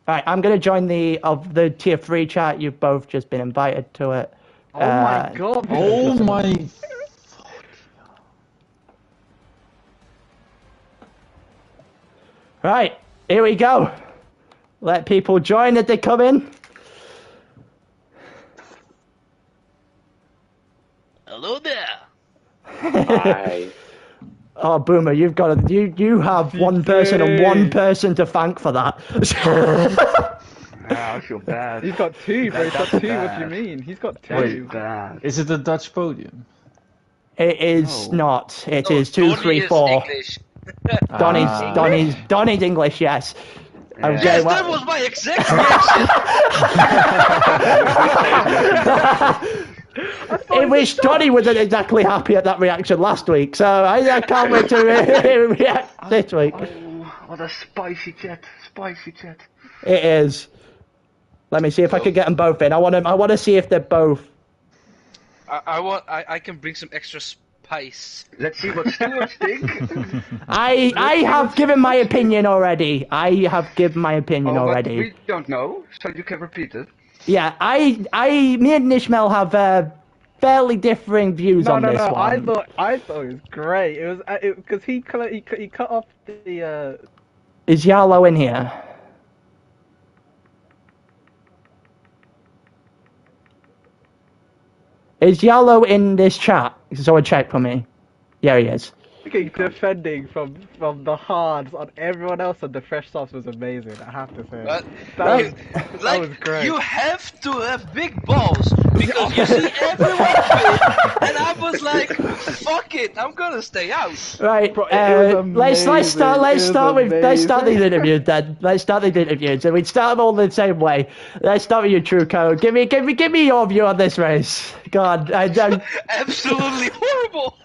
Alright, I'm gonna join the tier 3 chat. You've both just been invited to it. Oh my god! Oh my! Right, here we go. Let people join as they come in. Hello there. Hi. Oh, Boomer, you have one person and one person to thank for that. I feel bad. He's got 2, bro. He's got 2. What do you mean? He's got 2. Wait, bad. Is it a Dutch podium? It is not. It is 2, 3, 4. Donny's English, yes. Yes, that was my exact reaction. I wish Donny wasn't exactly happy at that reaction last week, so I can't wait to react this week. Oh, what a spicy chat. It is. Let me see if I can get them both in. I want to see if they're both. I can bring some extra spice. Let's see what Stuart think. I have given my opinion already. We don't know, so you can repeat it. Yeah, me and Nishmel have fairly differing views on this one. I thought it was great. It was because he cut off the. Is Yarlo in here? Is Yellow in this chat? Someone check for me. Yeah, he is. Defending from the hards on everyone else on the fresh sauce was amazing. I have to say. That was great. You have to have big balls because you see everyone win, and I was like, "Fuck it, I'm gonna stay out." Right. Bro, let's start these interviews then. Let's start these interviews, and we start them all the same way. Let's start with you, Truco. Give me your view on this race. God, I don't. Absolutely horrible.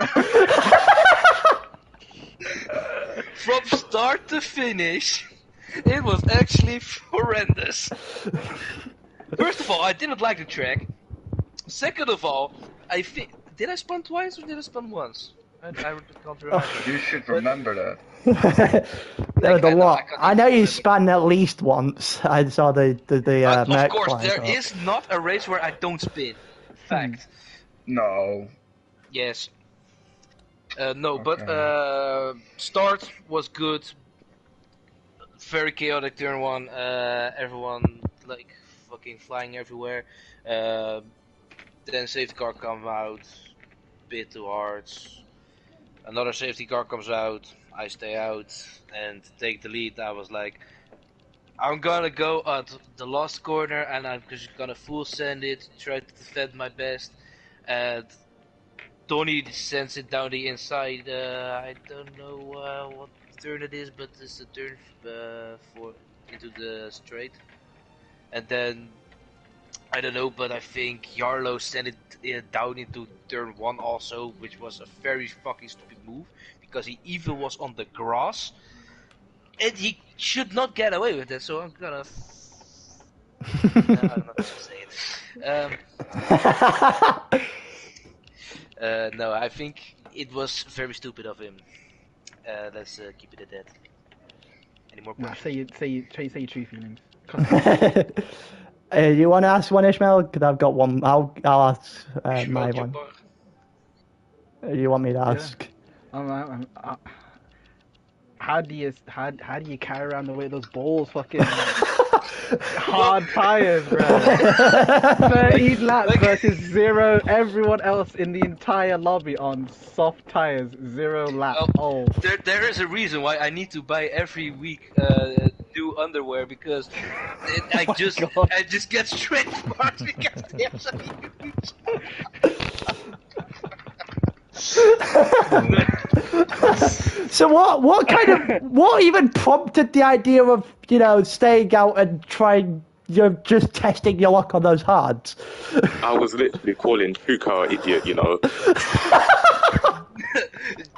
From start to finish, it was actually horrendous. First of all, I didn't like the track. Second of all, did I spun twice or did I spun once? I can't remember. You should remember that. There was a lot. I know you spun at least once. I saw the of course, there is not a race where I don't spin. Fact. No. Yes. No, but start was good. Very chaotic turn one. Everyone like fucking flying everywhere. Then safety car comes out, bit too hard. Another safety car comes out. I stay out and take the lead. I was like, I'm gonna go at the last corner and I'm just gonna full send it, try to defend my best. And Tony sends it down the inside. I don't know what turn it is, but it's a turn into the straight. And then I don't know, but I think Yarlo sent it down into turn 1 also, which was a very fucking stupid move because he even was on the grass, and he should not get away with it. So I'm gonna. I'm not gonna say it. No, I think it was very stupid of him. Let's keep it at that. Any more questions? Say your true feelings. You want to ask one, Ishmael? Because I've got one. I'll ask my one. You want me to ask? Yeah. How do you carry around the weight of those balls? Fucking hard tires, bro. 13 laps versus 0. Everyone else in the entire lobby on soft tires, 0 laps. Well, there is a reason why I need to buy every week new underwear because I just get straight marks because they are so huge. So what even prompted the idea of staying out and trying just testing your luck on those hards? I was literally calling Huka an idiot,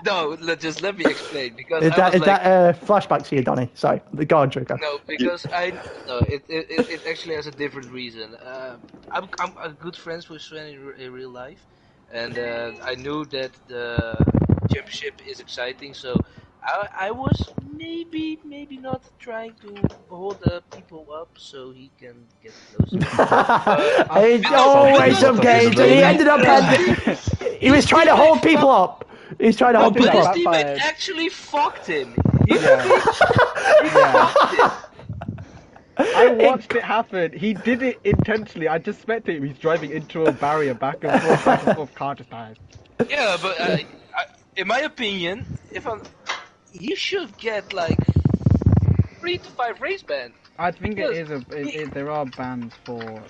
No, just let me explain because is that flashback to you, Donny? Sorry, go on, Truco. No, because it actually has a different reason. I'm good friends with Sven in real life, and I knew that the championship is exciting, so I was maybe not trying to hold the people up so he can get closer. He's always engaged, and he ended up he was trying to hold people up. He's trying to hold people up. But his teammate actually fucked him. He fucked him. I watched it happen. He did it intentionally. I just spectated him. He's driving into a barrier, back and forth, car just dies. Yeah, but in my opinion, he should get like 3 to 5 race bans. I think there are bans for.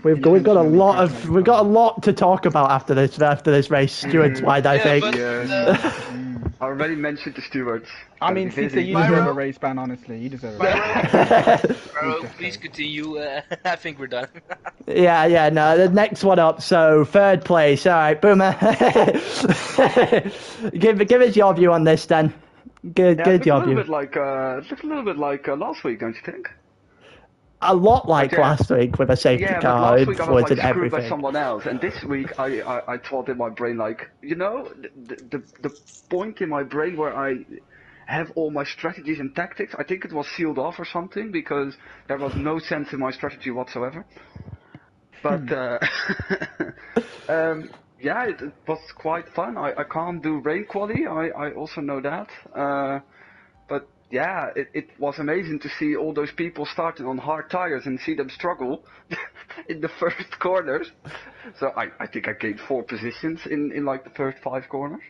We've got a lot to talk about after this race. Stewards wide, I think. I already mentioned the stewards. I mean, you deserve a race ban. Honestly, you deserve it. Bro, please continue. I think we're done. Yeah. No, the next one up. So 3rd place. All right, Boomer. give us your view on this then. Good your view. Looks a little bit like last week, don't you think? A lot like last week with a safety car influencing everything. By someone else, and this week I thought in my brain the point in my brain where I have all my strategies and tactics. I think it was sealed off or something because there was no sense in my strategy whatsoever. But yeah, it was quite fun. I can't do rain quali. I also know that. But yeah, it was amazing to see all those people starting on hard tires and see them struggle in the first corners. So I think I gained 4 positions in like the first 5 corners.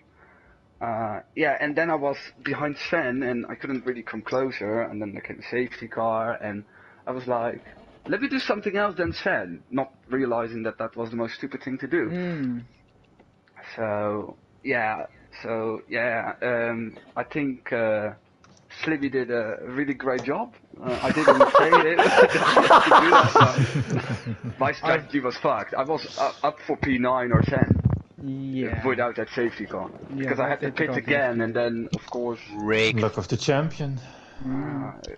Yeah, and then I was behind Sven and I couldn't really come closer, and then there came a safety car and I was like, let me do something else than Sven, not realizing that that was the most stupid thing to do. So yeah, I think Slibby did a really great job. I didn't say it. My strategy was fucked. I was up for P9 or 10. Yeah. Without that safety car. Because I had to pit again, and then, of course... Rigged. Luck of the champion.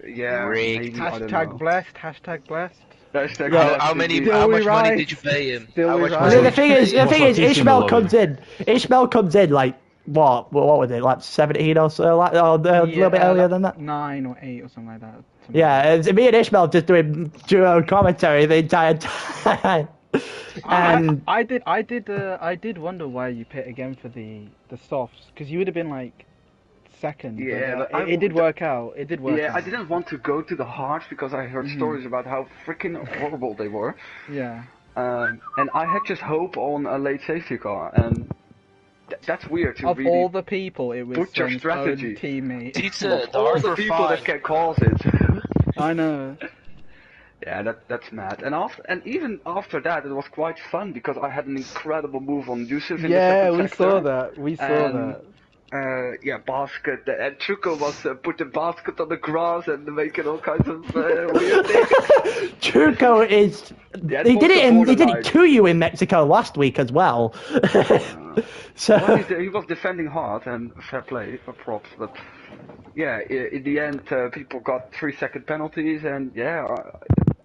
Yeah, maybe, I don't know. Hashtag blessed. Hashtag blessed. Hashtag How much money did you pay him? How much money The thing is, Ishmael lobby. comes in. Ishmael comes in like what was it, like 17 or so, like a little bit earlier than that. 9 or 8 or something like that. Yeah, it's me and Ishmael just doing duo commentary the entire time. And I did wonder why you pit again for the softs, because you would have been like second. Yeah, but it did work out. It did work out. Yeah, I didn't want to go to the hards because I heard stories about how freaking horrible they were. Yeah. And I had just hope on a late safety car, and that's weird to Of really all the people, it was put your Sven's strategy. own teammate. Pizza, all the people that can cause it. I know. Yeah, that's mad. And even after that, it was quite fun because I had an incredible move on Yusuf in the second we sector. saw that. We saw that. Yeah, basket. And Truco was put the basket on the grass and making all kinds of weird things. Truco is. Yeah, he did it. He did borderline. it to you in Mexico last week as well. So Well, he was defending hard and fair play, props. But yeah, in the end, people got 3-second penalties, and yeah,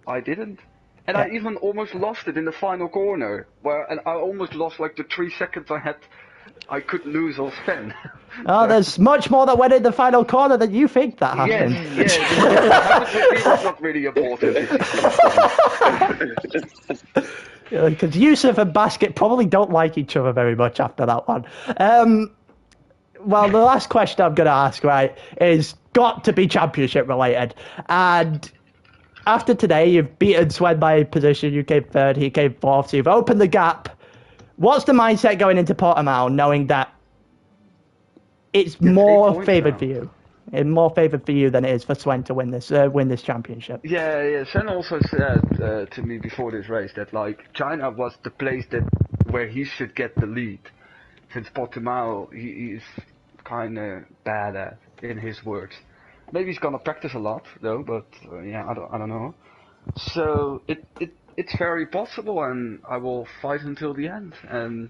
I didn't. And I even almost lost it in the final corner, and I almost lost like the 3 seconds I could lose or Sven. there's much more that went in the final corner than you think that happened. Yes. That was not really important. Because Yusuf and Basket probably don't like each other very much after that one. Well, the last question I'm going to ask, right, is got to be championship related. And after today, you've beaten Sven by position. You came third, he came fourth. So you've opened the gap. What's the mindset going into Portimao, knowing that it's more favoured for you? It's more favoured for you than it is for Sven to win this championship. Yeah. Sven also said to me before this race that like China was the place where he should get the lead. Since Portimao, he is kind of bad at, in his words. Maybe he's gonna practice a lot though, but yeah, I don't know. So it's very possible, and I will fight until the end. And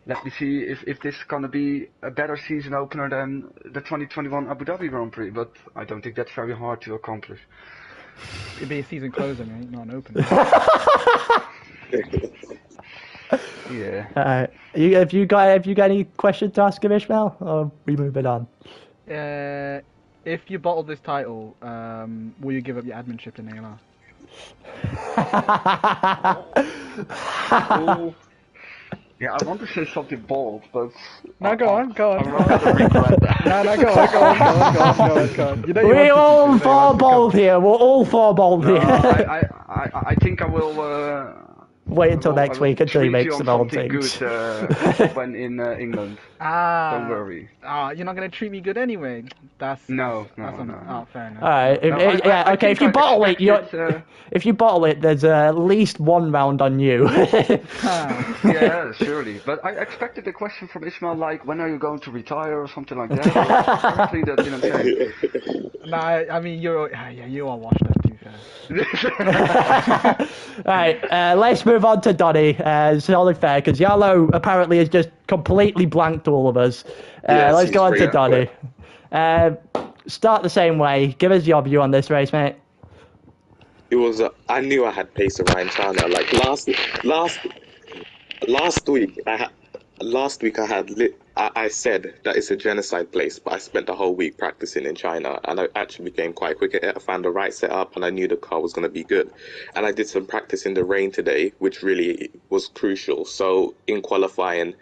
let me see if this is gonna be a better season opener than the 2021 Abu Dhabi Grand Prix. But I don't think that's very hard to accomplish. It'd be a season closer, mate, not an opener. Yeah. Have you got any questions to ask him, Ishmael, or are we moving on? If you bottle this title, will you give up your adminship in ALR? Yeah, I want to say something bold, but No, go on. I'm rather regret that. No, go on. You know We're all for bold here. We're all for bold here. I think I will. Wait until next week until he makes some old things. Good when in England. Don't worry. You're not gonna treat me good anyway. No. Oh, fair enough. All right. Okay. If you bottle it, if you bottle it, there's at least one round on you. Yeah, surely. But I expected a question from Ishmael like, when are you going to retire or something like that. Apparently that didn't say. No, I mean you are washed up too fair. Right, let's move on to Donny. It's only fair because Yellow apparently has just completely blanked all of us. Let's go on to Donny. Start the same way. Give us your view on this race, mate. It was. I knew I had pace around China. Like last week, I said that it's a genocide place, but I spent the whole week practicing in China, and I actually became quite quick at it. I found the right setup, and I knew the car was going to be good. And I did some practice in the rain today, which really was crucial. So in qualifying,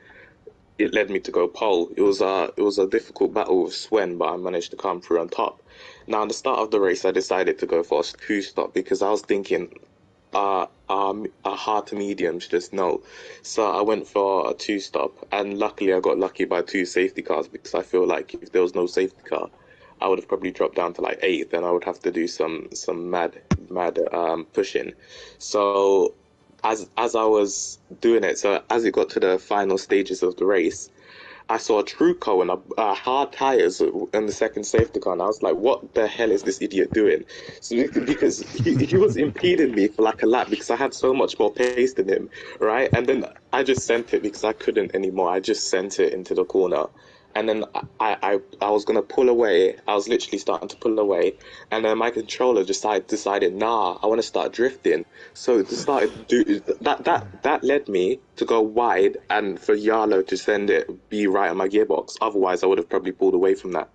it led me to go pole. It was a difficult battle with Sven, but I managed to come through on top. Now, at the start of the race, I decided to go for a two-stop because I was thinking, hard to mediums, just no. So I went for a two-stop, and luckily I got lucky by 2 safety cars because I feel like if there was no safety car, I would have probably dropped down to like 8th, and I would have to do some mad pushing. So as I was doing it, so as it got to the final stages of the race, I saw a Truco and hard tires in the second safety car, and I was like, what the hell is this idiot doing? So because he was impeding me for like a lap because I had so much more pace than him, right? And then I just sent it because I couldn't anymore. I just sent it into the corner. And then I was going to pull away. I was literally starting to pull away. And then my controller decided, nah, I want to start drifting. So it started to do that led me to go wide and for Yarlo to be right on my gearbox. Otherwise, I would have probably pulled away from that.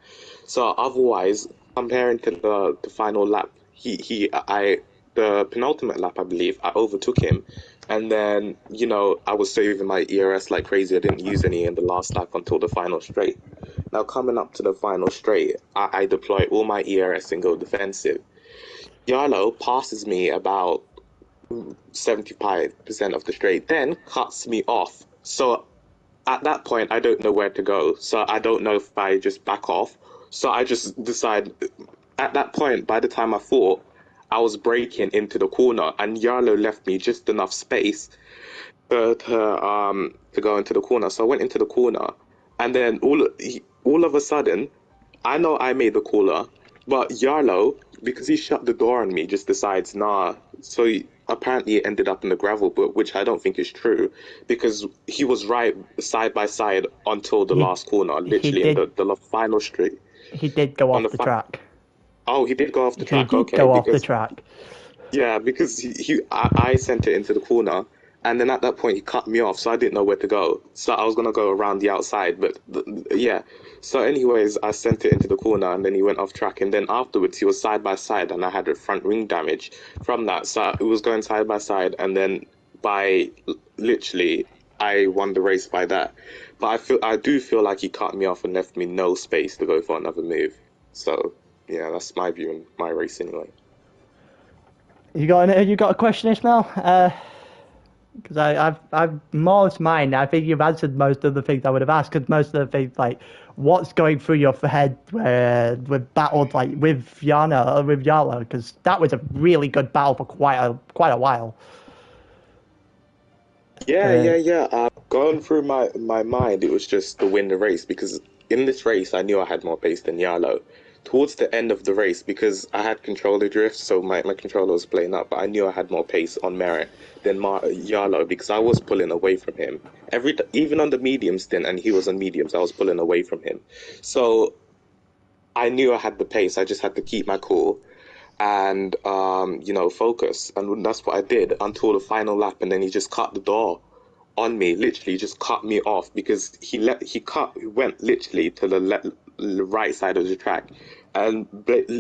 So otherwise, comparing to the final lap, the penultimate lap, I believe, I overtook him. And then, you know, I was saving my ERS like crazy. I didn't use any in the last lap until the final straight. Now, coming up to the final straight, I deploy all my ERS and go defensive. Yarlo passes me about 75% of the straight, then cuts me off. So at that point, I don't know where to go. So I don't know if I just back off. So I just decide, at that point, by the time I thought, I was braking into the corner, and Yarlo left me just enough space to go into the corner. So I went into the corner, and then all of a sudden, I know I made the caller, but Yarlo, because he shut the door on me, just decides, nah. So he apparently ended up in the gravel pit, which I don't think is true, because he was right side by side until the last corner, literally in the final straight. He did go off the track. Oh, he did go off the track. He did go off the track. Yeah, because I sent it into the corner, and then at that point he cut me off, so I didn't know where to go. So I was gonna go around the outside, but yeah. So anyways, I sent it into the corner, and then he went off track, and then afterwards he was side by side, and I had a front wing damage from that. So it was going side by side, and then by literally I won the race by that. But I do feel like he cut me off and left me no space to go for another move. So. Yeah, that's my view in my race anyway. You got a question, Ismail? Because I've more to mine. I think you've answered most of the things I would have asked. Because most of the things like what's going through your head with battles like with Yarlo, because that was a really good battle for quite a while. Yeah. Going through my mind, it was just to win the race, because in this race I knew I had more pace than Yarlo. Towards the end of the race, because I had controller drift, so my controller was playing up, but I knew I had more pace on merit than Yarlo, because I was pulling away from him. Even on the medium stint, and he was on mediums, I was pulling away from him. So I knew I had the pace, I just had to keep my cool and, focus. And that's what I did until the final lap, and then he just cut the door on me, literally just cut me off, because he went literally to the right side of the track and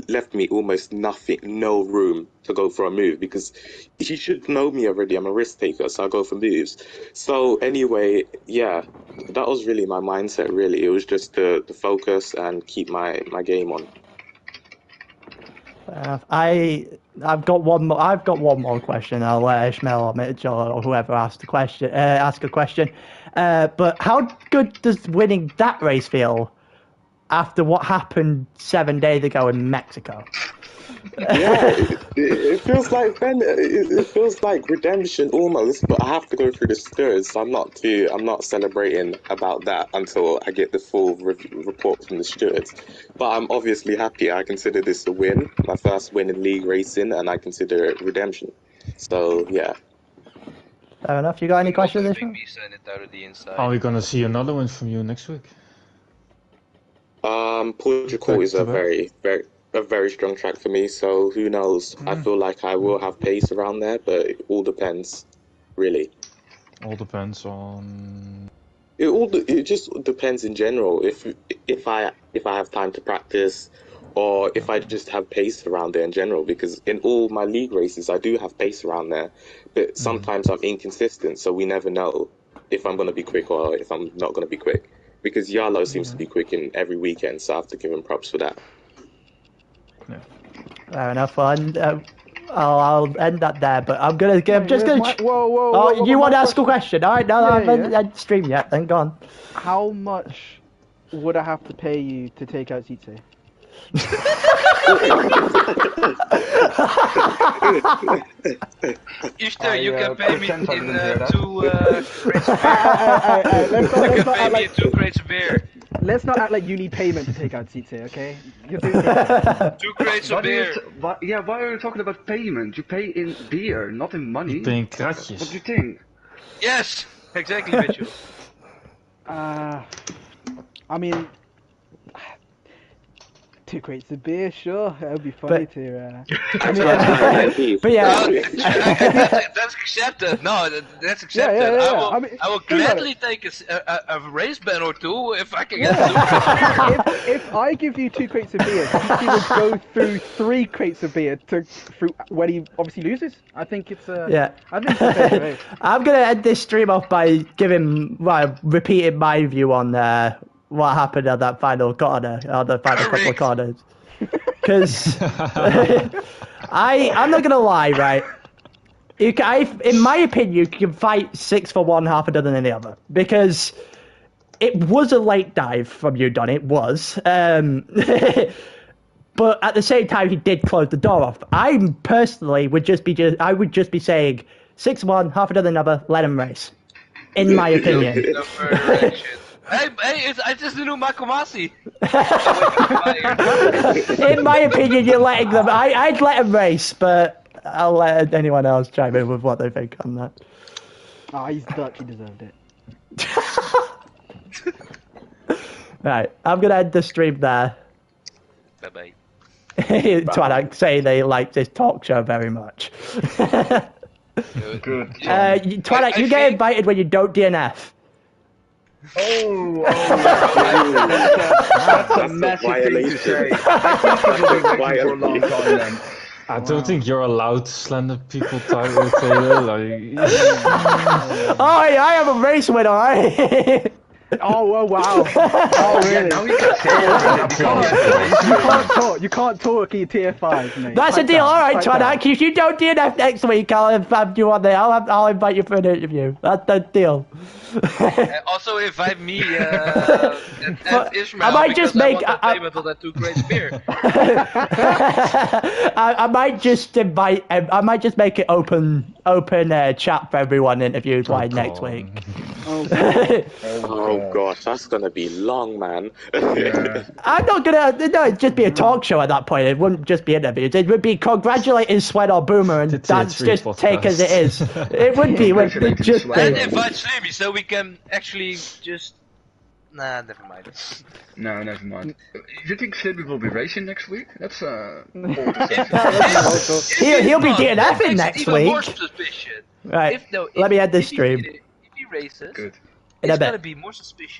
left me almost no room to go for a move, because he should know me already. I'm a risk taker, so I go for moves. So anyway, yeah, that was really my mindset. Really, it was just to focus and keep my game on. I've got one more question. I'll let Ishmael or Mitchell or whoever ask a question. But how good does winning that race feel after what happened 7 days ago in Mexico? Yeah, it feels like it feels like redemption almost, but I have to go through the stewards, so I'm not celebrating about that until I get the full report from the stewards. But I'm obviously happy. I consider this a win, my first win in league racing, and I consider it redemption. So yeah. Fair enough. You got any questions? Are we gonna see another one from you next week? Portugal is a very strong track for me, so who knows? I feel like I will have pace around there, but it all depends, really. All depends on. It just depends in general. If I have time to practice, or if I just have pace around there in general, because in all my league races I do have pace around there, but sometimes I'm inconsistent, so we never know if I'm going to be quick or if I'm not going to be quick. Because Yarlo seems to be quick in every weekend, so I have to give him props for that. Fair enough. Well, I'll end that there, but I'm just gonna. Whoa! You want to ask a question? All right, no, I haven't streamed yet. Then go on. How much would I have to pay you to take out Sietse? Ishtar, you can pay me in 2 crates of beer. You can pay me in 2 crates of beer. Let's not act like you need payment to take out Sietse, okay? 2 crates of beer. Why are you talking about payment? You pay in beer, not in money. pay in kratjes. What do you think? Yes, exactly, Mitchell. I mean, 2 crates of beer, sure. That would be funny to. But yeah, that's accepted. No, that's accepted. Yeah. I will gladly take a race ban or 2 if I can get 2 crates of beer. If I give you 2 crates of beer, he would go through 3 crates of beer through when he obviously loses. I think it's yeah. I think it's a fair race. I'm gonna end this stream off by repeating my view on what happened at that final corner, or the final couple of corners. Because I'm not gonna lie, right? In my opinion, you can fight 6 for one, half a dozen in the other. Because it was a late dive from you, Don. It was. But at the same time, he did close the door off. I personally would just be saying 6 one, half a dozen another, let him race. In my opinion. Hey, it's just the new Makomasi. In my opinion, you're letting them. I'd let them race, but I'll let anyone else chime in with what they think on that. He's Dutch. He deserved it. Right, I'm gonna end the stream there. Bye bye. Twilight say they like this talk show very much. Good. Twilight, you get invited when you don't DNF. That's a massive thing to say. I don't think you're allowed to slander people, Tyler. Taylor. I am a race winner, right? Oh wow! Oh really? Now you can say You can't talk in tier 5, mate. That's a deal. All right, Twilight. If you don't DNF next week, I'll invite you on there. I'll invite you for an interview. That's the deal. Also invite me and Ishmael. I might just make payment on that 2 crates of beer. I might just invite. I might just make it open chat for everyone. Interviews next week. Oh gosh, that's gonna be long, man. I'm not gonna. No, it'd just be a talk show at that point. It wouldn't just be interviews. It would be congratulating Sweat or Boomer, and that's just podcast. Take as it is. It would be. It'd just be. And invite Slimmy so we can actually just. Nah, never mind. No, never mind. Do you think Slimmy will be racing next week? That's He'll be DNFing next week. More suspicion. Right. Let me end this stream. If he races, good. It's gonna be more suspicious.